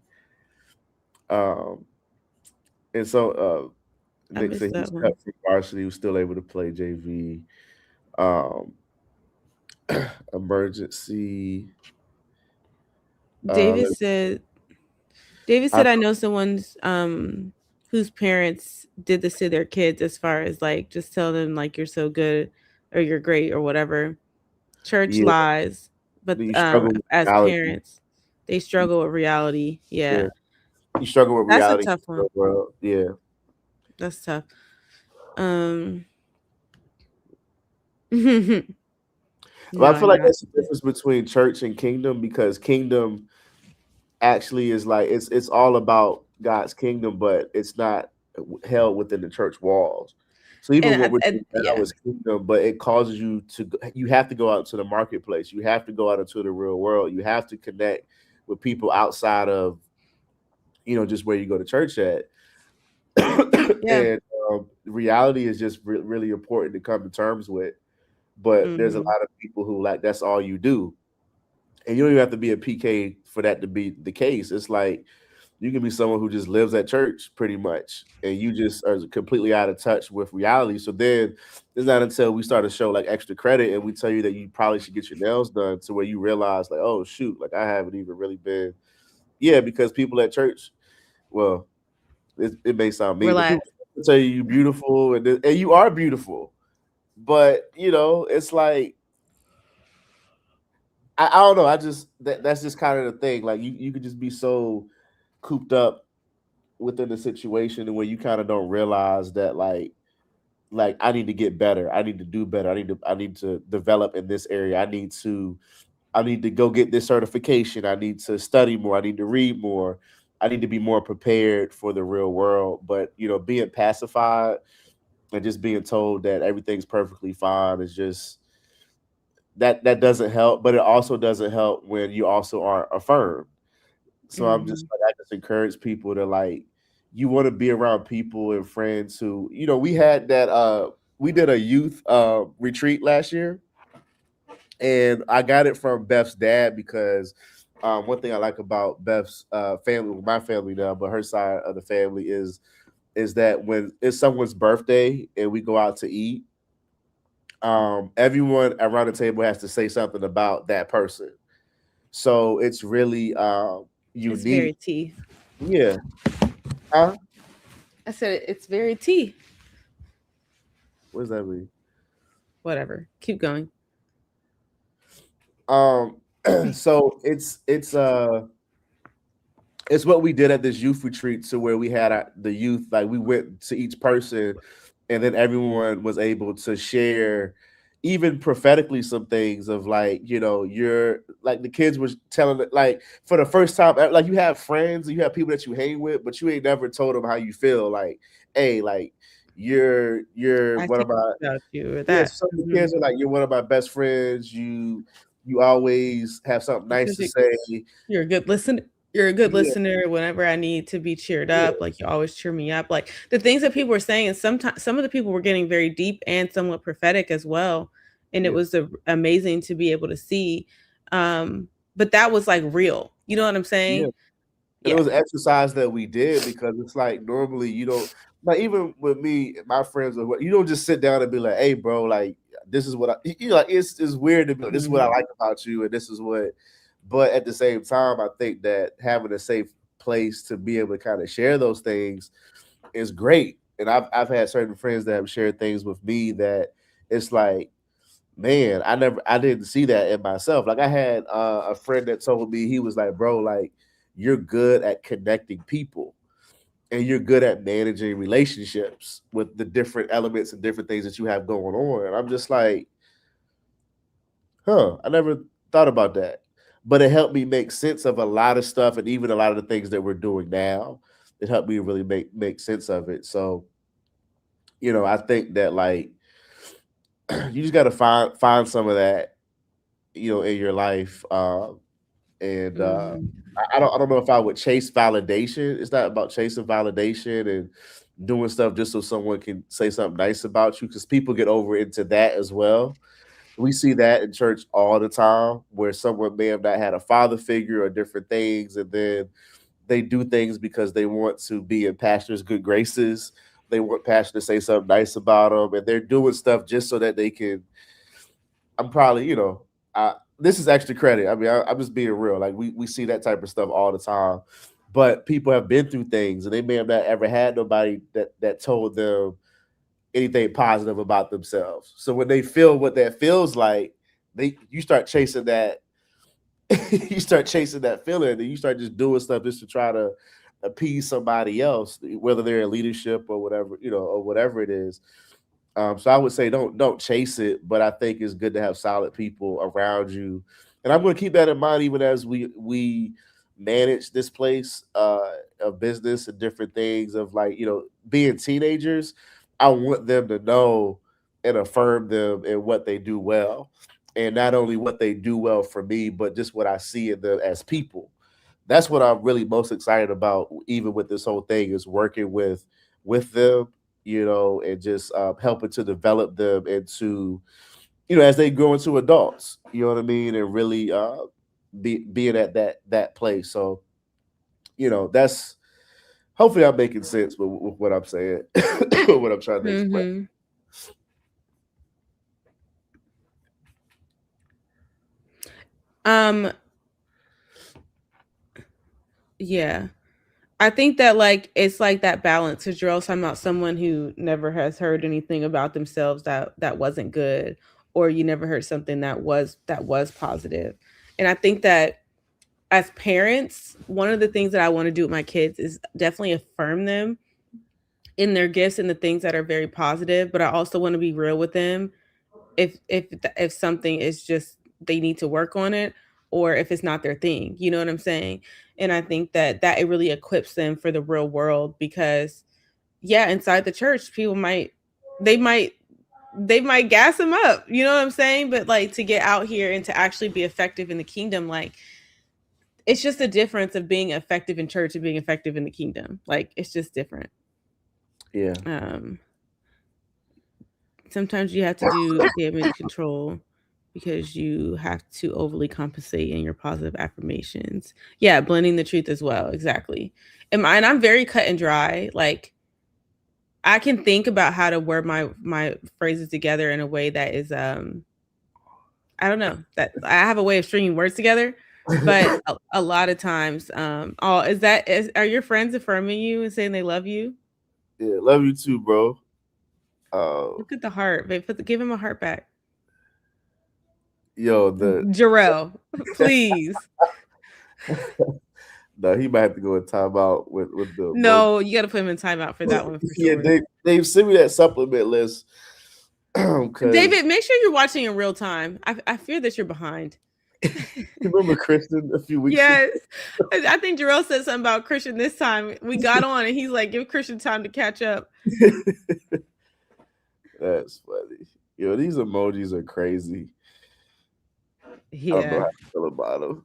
Um, and so I Nick said missed he's that cut one. from varsity, he was still able to play JV. Um, emergency. David Let said David I said I know someone's whose parents did this to their kids as far as like just tell them like you're so good or you're great or whatever. Church yeah, lies, but you struggle with as reality. parents, they struggle with reality. Yeah, Yeah. you struggle with That's a reality tough in the one. real world. Yeah. That's tough. Um no, But I I feel like got that's the difference between church and kingdom, because kingdom actually is like it's all about God's kingdom, but it's not held within the church walls. So even what we're and doing now yeah. is kingdom, but it causes you to you have to go out to the marketplace. You have to go out into the real world. You have to connect with people outside of just where you go to church at. Yeah. And reality is just really important to come to terms with. But there's a Mhm. lot of people who like that's all you do, and you don't even have to be a PK for that to be the case. It's like you can be someone who just lives at church pretty much, and you just are completely out of touch with reality. So then it's not until we start to show like extra credit and we tell you that you probably should get your nails done to where you realize like, oh shoot, like I haven't even really been. Yeah, because people at church, well, it may sound mean, but people Relax. tell you you're beautiful, and you are beautiful, but it's like I don't know. I just that's just kind of the thing. Like you could just be so cooped up within the situation where you kind of don't realize that like I need to get better. I need to do better. I need to develop in this area. I need to go get this certification. I need to study more. I need to read more. I need to be more prepared for the real world. But being pacified and just being told that everything's perfectly fine is just that doesn't help. But it also doesn't help when you also aren't affirmed. So I'm just Mhm. like I just encourage people to like you want to be around people and friends who we had that we did a youth retreat last year, and I got it from Beth's dad because one thing I like about Beth's family, my family now, but her side of the family is that when it's someone's birthday and we go out to eat, everyone around the table has to say something about that person. So it's really It's very unique. tea. Yeah. Huh? I said it's very tea. What does that mean? Whatever. Keep going. Um, so it's what we did at this youth retreat, to where we had the youth, like we went to each person, and then everyone was able to share, even prophetically, some things of like you're like the kids was telling it like for the first time, like you have friends, you have people that you hang with, but you ain't never told them how you feel. Like, hey, like you're I one care of my about you or yeah. that. Some of the Mhm. kids are like, you're one of my best friends. You always have something nice Because to say. you're a good listener. You're a good Yeah, listener whenever I need to be cheered yeah, up. Like you always cheer me up. Like the things that people were saying, and sometimes some of the people were getting very deep and somewhat prophetic as well. And it yeah, was amazing to be able to see. But that was like real. You know what I'm yeah. saying? And it Yeah. was an exercise that we did, because it's like normally you don't, like, even with me, my friends or what, you don't just sit down and be like, hey bro, like this is what like it's weird to be like, this is what I Mhm. like about you, and this is what, but at the same time I think that having a safe place to be able to kind of share those things is great. And I've had certain friends that have shared things with me that it's like, man, I didn't see that in myself. Like I had a friend that told me, he was like, bro, like you're good at connecting people, and you're good at managing relationships with the different elements and different things that you have going on. And I'm just like, huh, I never thought about that. But it helped me make sense of a lot of stuff, and even a lot of the things that we're doing now. It helped me really make sense of it. So, I think that like you just got to find some of that, in your life. And Mhm. I don't know if I would chase validation. It's not about chasing validation and doing stuff just so someone can say something nice about you, because people get over into that as well. We see that in church all the time, where someone may have not had a father figure or different things, and then they do things because they want to be in pastor's good graces. They want pastor to say something nice about them, and they're doing stuff just so that they can. I'm probably, this is extra credit. I mean, I'm just being real. Like we see that type of stuff all the time, but people have been through things, and they may have not ever had nobody that told them anything positive about themselves. So when they feel what that feels like, you start chasing that. You start chasing that feeling, and you start just doing stuff just to try to appease somebody else, whether they're in leadership or whatever, or whatever it is. So I would say don't chase it, but I think it's good to have solid people around you, and I'm going to keep that in mind even as we manage this place of business and different things of like being teenagers. I want them to know and affirm them in what they do well, and not only what they do well for me, but just what I see in them as people. That's what I'm really most excited about, even with this whole thing, is working with them, and just helping to develop them into, as they grow into adults, you know what I mean, and really being at that place. So, that's hopefully I'm making sense with what I'm saying, what I'm trying to explain. Yeah. I think that like it's like that balance, because you're also talking about someone who never has heard anything about themselves that wasn't good, or you never heard something that was positive. And I think that as parents, one of the things that I want to do with my kids is definitely affirm them in their gifts and the things that are very positive, but I also want to be real with them if something is just they need to work on it, or if it's not their thing. You know what I'm saying? And I think that it really equips them for the real world, because yeah, inside the church people they might they might gas them up, you know what I'm saying? But like to get out here and to actually be effective in the kingdom, like it's just a difference of being effective in church and being effective in the kingdom. Like it's just different. Yeah. Sometimes you have to do damage control because you have to overly compensate in your positive affirmations. Yeah, blending the truth as well. Exactly. And I'm very cut and dry. Like I can think about how to word my phrases together in a way that is I don't know, that I have a way of stringing words together, but a lot of times are your friends affirming you and saying they love you? Yeah, love you too, bro. Look at the heart, babe. Give him a heart back. Yo, Jarrell, please. No, he might have to go in timeout with the. No, you got to put him in timeout for that one. For sure. Yeah, Dave, send me that supplement list. David, make sure you're watching in real time. I fear that you're behind. You remember Christian a few weeks ago? Yes. I think Jarrell said something about Christian this time. We got on and he's like, give Christian time to catch up. That's funny. Yo, these emojis are crazy. Yeah. I don't know how to feel about them.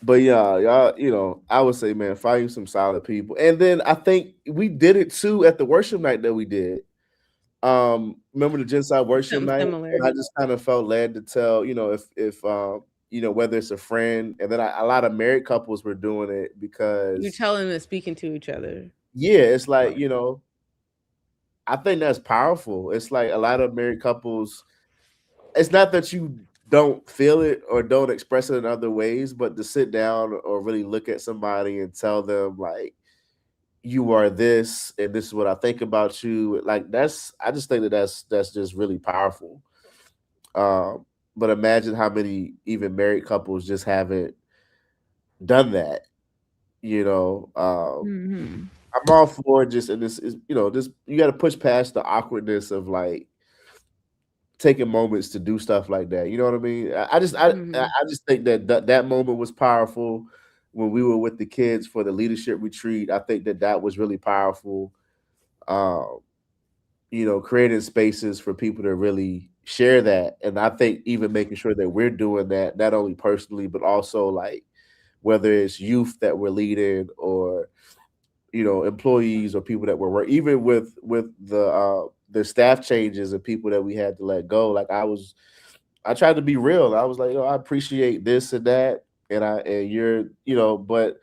But yeah, y'all, I would say, man, find you some solid people. And then I think we did it too at the worship night that we did. Remember the Gentile worship night? Similar. And I just kind of felt led to tell, if whether it's a friend, and then a lot of married couples were doing it because you're telling them speaking to each other. Yeah, it's like, I think that's powerful. It's like a lot of married couples, it's not that you don't feel it or don't express it in other ways, but to sit down or really look at somebody and tell them like, you are this, and this is what I think about you. Like I just think that's just really powerful. But imagine how many even married couples just haven't done that. I'm all for just, and this is, just you got to push past the awkwardness of like taking moments to do stuff like that. You know what I mean? I just think that moment was powerful when we were with the kids for the leadership retreat. I think that was really powerful. Creating spaces for people to really share that. And I think even making sure that we're doing that, not only personally, but also like whether it's youth that we're leading or employees or people that were even with the staff changes and people that we had to let go. Like I tried to be real. I was like, I appreciate this and that, and you're, but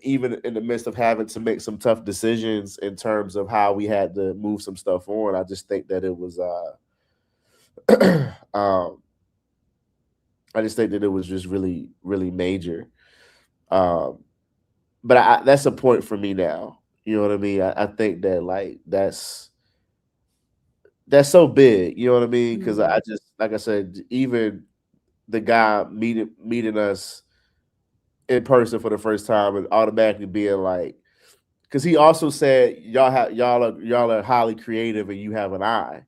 even in the midst of having to make some tough decisions in terms of how we had to move some stuff on, I just think that it was um I just think that it was just really, really major. Um, but that's a point for me now. You know what I mean? I think that like that's so big. You know what I mean? Because I Mhm. just like I said, even the guy meeting us in person for the first time and automatically being like, because he also said y'all are highly creative and you have an eye.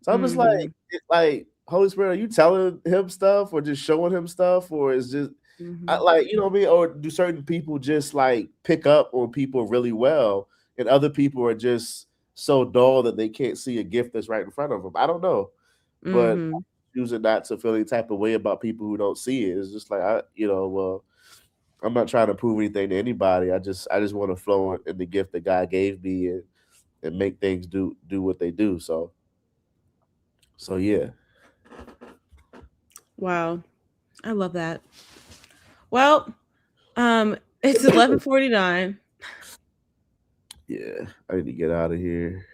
So I'm just like, Mhm. like Holy Spirit, are you telling him stuff or just showing him stuff, or is just Mhm. like, what I mean? Or do certain people just like pick up on people really well, and other people are just so dull that they can't see a gift that's right in front of them? I don't know, but Mhm. choosing not to feel any type of way about people who don't see it. It's just like well, I'm not trying to prove anything to anybody. I just want to flow in the gift that God gave me and make things do what they do. So yeah. Wow. I love that. Well, it's 11:49. Yeah, I need to get out of here.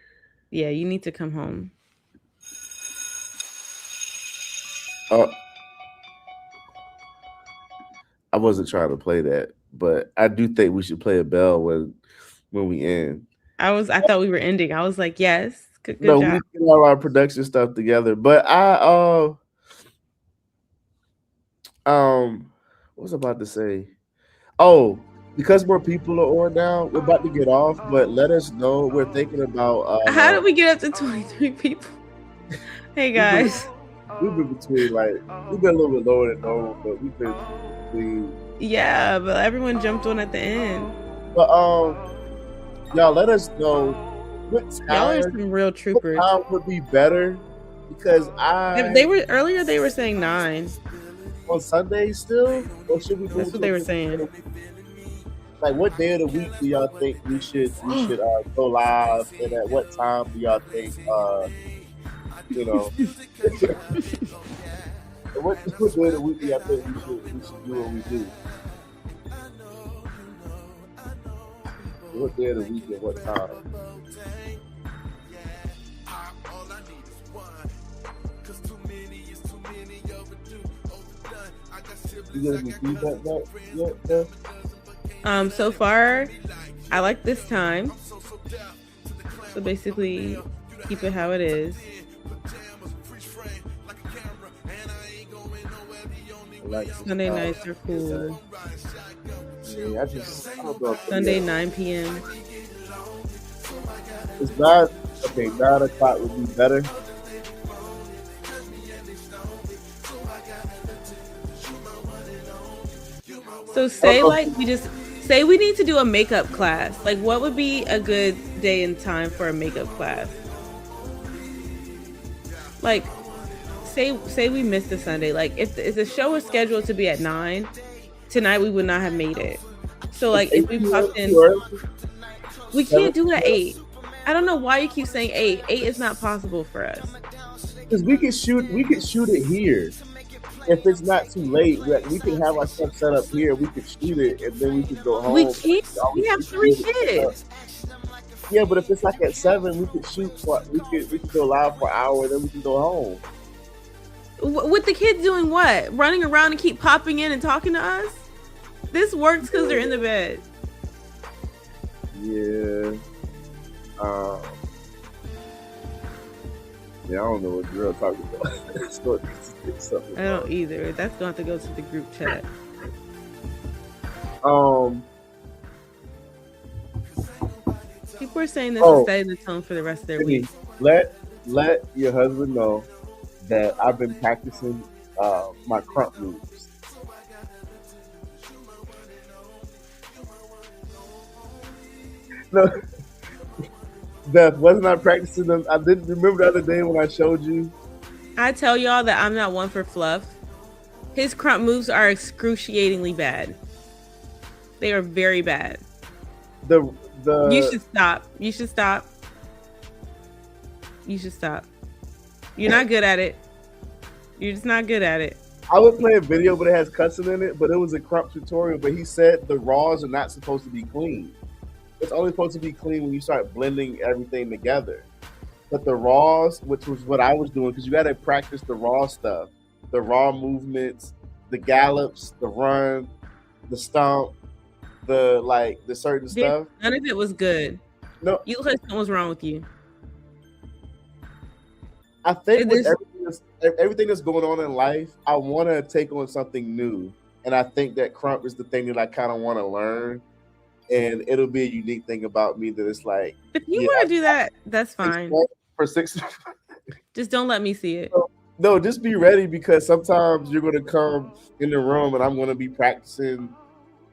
Yeah, you need to come home. Oh, I wasn't trying to play that, but I do think we should play a bell when we end. I thought we were ending. I was like, yes, good No, we job. need to get all our production stuff together. But what was I about to say? Oh, because more people are on now, we're about to get off, but let us know. We're thinking about How did we get up to 23 people? Hey we've been guys. we've been between like we've been a little bit lower than normal, but we've been between. Yeah, but everyone jumped on at the end. But y'all let us know what Y'all are time some real troopers. would be better because They were earlier. They were saying 9. on Sunday still, or should we That's move what to a they were different day of saying. the week? Like what day of the week do y'all think we should go live, and at what time do y'all think you know what day of the week do y'all think we should do what we do? What day of the week at what time? You get any feedback back yet? Steph? So far, I like this time. So basically, keep it how it is. Like Sunday nights are cool. Yeah, I don't know. Sunday Yeah. 9 p.m. It's not okay. 9 o'clock would be better. So I don't say know like we just say we need to do a makeup class. Like what would be a good day and time for a makeup class? Like say we missed a Sunday. Like if the show was scheduled to be at 9, tonight we would not have made it. So if like if 8 we p.m. popped in, too early. we 7 can't do it at 8. I don't know why you keep saying 8. 8 is not possible for us. because we can shoot it here. If it's not too late, we can have our stuff set up here. We could shoot it and then we could go We home. can't. We have 3 kids. Yeah, but if it's like at 7, we could shoot for we could go live for an hour, then we can go home. With the kids doing what? Running around and keep popping in and talking to us? This works because they're in the bed. Yeah. Um, yeah, I don't know what you're talking about. I don't either. That's gonna have to go to the group chat. People are saying this is setting the tone for the rest of their week. Let your husband know that I've been practicing my crump moves. No, Beth, wasn't I practicing them? I didn't remember the other day when I showed you. I tell y'all that I'm not one for fluff. His crump moves are excruciatingly bad. They are very bad. You should stop. You should stop. You should stop. You're not good at it. You're just not good at it. I would play a video, but it has cussing in it. But it was a crump tutorial. But he said the raws are not supposed to be clean. It's only supposed to be clean when you start blending everything together. But the raws, which was what I was doing, because you got to practice the raw stuff, the raw movements, the gallops, the run, the stomp, the certain stuff. None of it was good. No, you look like something was wrong with you. I think with everything that's going on in life, I want to take on something new, and I think that crump is the thing that I kind of want to learn, and it'll be a unique thing about me that it's like. If you want to do that, that's fine. For 6, just don't let me see it. No, just be ready, because sometimes you're going to come in the room and I'm going to be practicing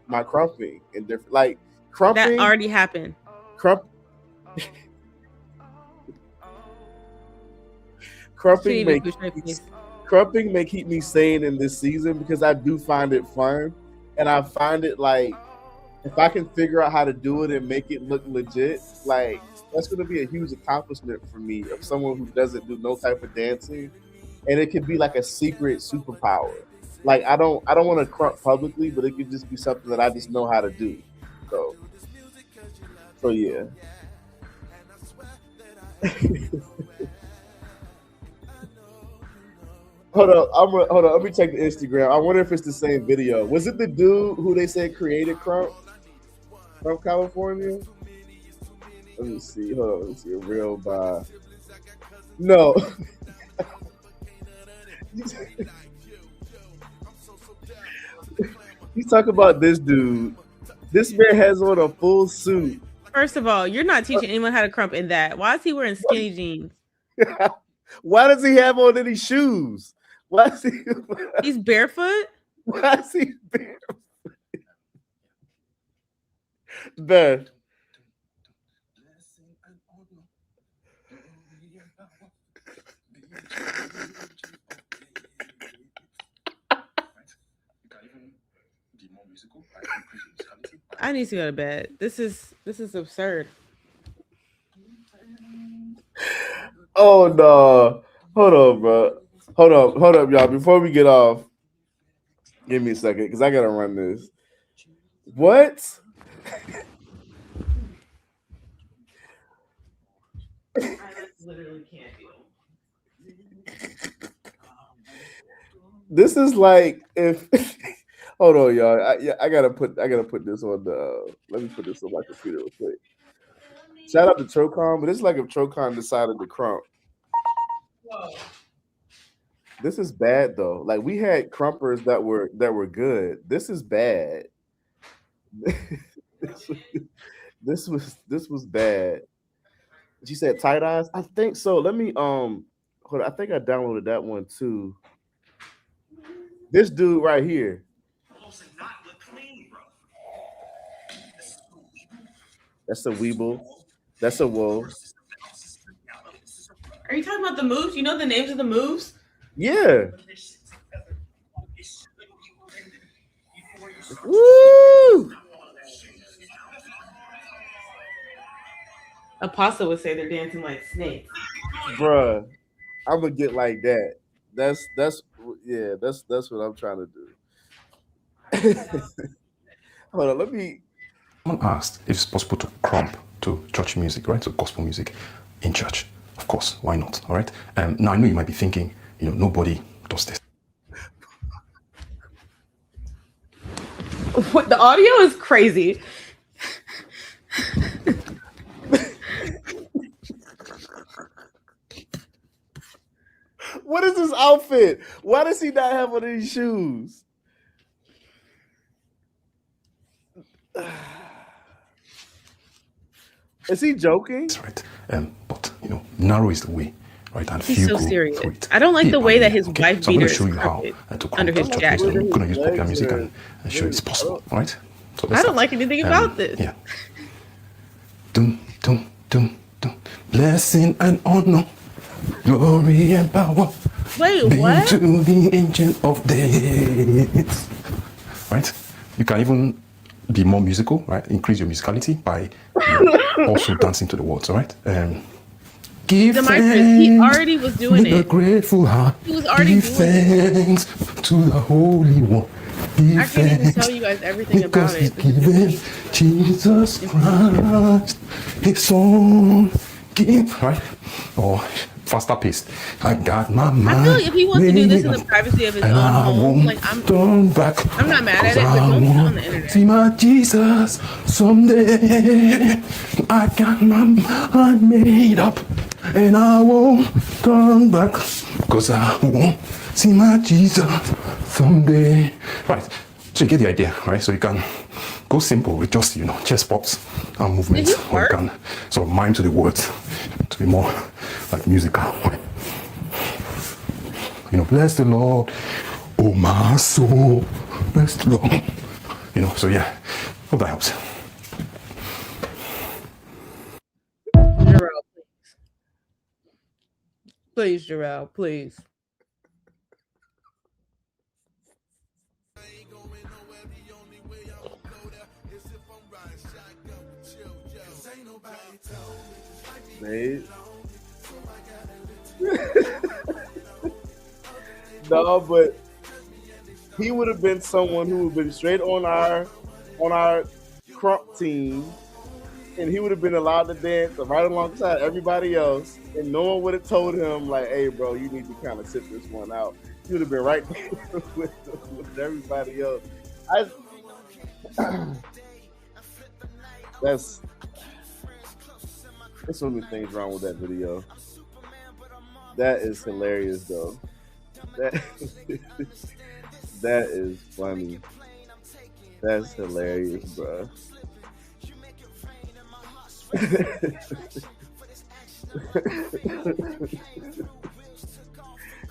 my crumping and different, like crumping. That already happened. Crumping may keep me sane in this season, because I do find it fun, and I find it like if I can figure out how to do it and make it look legit, like that's going to be a huge accomplishment for me of someone who doesn't do no type of dancing, and it could be like a secret superpower. Like I don't want to crump publicly, but it could just be something that I just know how to do. So yeah. Hold on. Let me check the Instagram. I wonder if it's the same video. Was it the dude who they said created crump from California? Let me see. Hold on. Let me see a real by. No. You talk about this dude. This man has on a full suit. First of all, you're not teaching anyone how to crump in that. Why is he wearing skinny jeans? Why does he have on any shoes? Why is he's barefoot? Why is he barefoot? Beth. I need to go to bed. This is absurd. Oh no. Hold on, bro. Hold up, y'all. Before we get off, give me a second, because I gotta run this. What? I literally can't deal. This is like if hold on, y'all. I gotta put this on the let me put this on my computer real quick. Shout out to Trocon, but it's like if Trocon decided to crump. Whoa. This is bad though. Like we had crumpers that were good. This is bad. This was bad. She said tight eyes. I think so. Let me hold on. I think I downloaded that one too. This dude right here. That's a Weeble. That's a Whoa. Are you talking about the moves? You know the names of the moves? Yeah. Woo! Apostle would say they're dancing like snakes. Bruh, I'm gonna get like that. That's what I'm trying to do. Hold on, let me. Someone asked if it's possible to crump to church music, right? So gospel music in church. Of course, why not? All right. Now I know you might be thinking, nobody does this. What, the audio is crazy. What is this outfit? Why does he not have one of these shoes? Is he joking? That's right. But narrow is the way, right? And he's so serious. I don't like the way that his wife beater is under his jacket. I'm going to use popular music and show it's possible, right? So I don't like anything about this. Yeah. Dum dum dum dum. Blessing and honor, glory and power. Wait, what? To the Ancient of Days. Right? You can even be more musical, right? Increase your musicality by also dancing to the words, all right? Give Demetrius, thanks he already was doing with a it. grateful heart. He was already Give doing it. thanks to the Holy One. Give I can't even thanks tell you guys everything because about He's it. because given it's- Jesus Christ His own gift, right? Or faster paced. I got my mind. I feel like if he wants to do this in the made up, privacy of his and own I home, won't like I'm turn back. not mad at 'Cause it, but I don't put it on won't the internet. see my Jesus someday. I got my mind made up, and I won't turn back. 'Cause I won't see my Jesus someday. Right. So you get the idea, right? So you can go simple with just, chest pops and movements. Did he Or you fart? can sort of mime to the words to be more like musical. Bless the Lord, oh my soul, bless the Lord. So yeah, hope that helps. Jarrell, please, Jarrell, please. Babe. No, but he would have been someone who would have been straight on our crump team, and he would have been allowed to dance right alongside everybody else, and no one would have told him like, "Hey, bro, you need to kind of sit this one out." He would have been right there with everybody else. There's so many things wrong with that video. That is hilarious, though. That is funny. That's hilarious, bro.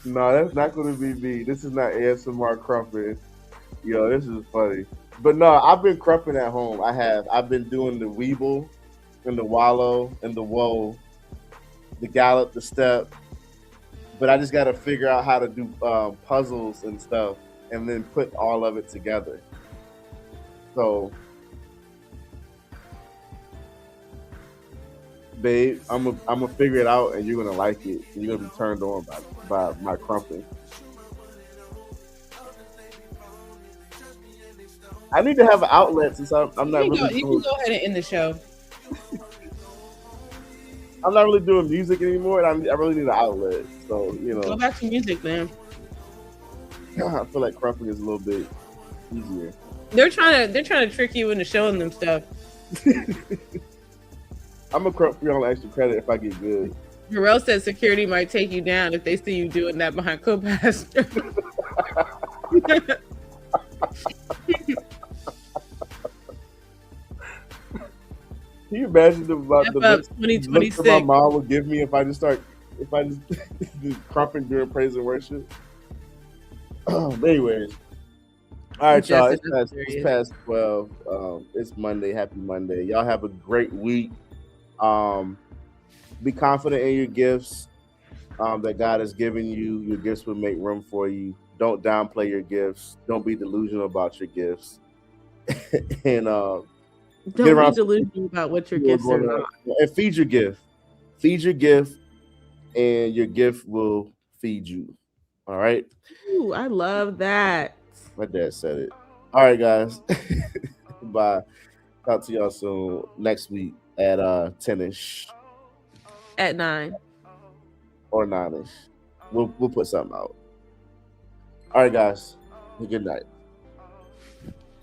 No, that's not going to be me. This is not ASMR crumping. Yo, this is funny. But no, I've been crumping at home. I have. I've been doing the Weeble and the Wallow and the Whoa, the Gallop, the Step. But I just got to figure out how to do puzzles and stuff and then put all of it together. So, babe, I'm gonna figure it out, and you're gonna like it. And you're gonna be turned on by my crumping. I need to have an outlet since I'm not You really. can go ahead and end the show. I'm not really doing music anymore, and I really need an outlet. So Go back to music, man. I feel like crumping is a little bit easier. They're trying to trick you into showing them stuff. I'm gonna crump for you on extra credit if I get good. Jarrell said security might take you down if they see you doing that behind co-pastor. Can you imagine the 2026. look that my mom would give me if I just do crumping during praise and worship? Anyways, all right, y'all. It's past 12. It's Monday. Happy Monday. Y'all have a great week. Be confident in your gifts that God has given you. Your gifts will make room for you. Don't downplay your gifts. Don't be delusional about your gifts. And don't be delusional about what your gifts are not. And feed your gift. Feed your gift, and your gift will feed you. All right? Ooh, I love that. My dad said it. All right, guys. Bye. Talk to y'all soon next week at 10ish. At 9. Or 9ish. We'll put something out. All right, guys. Good night.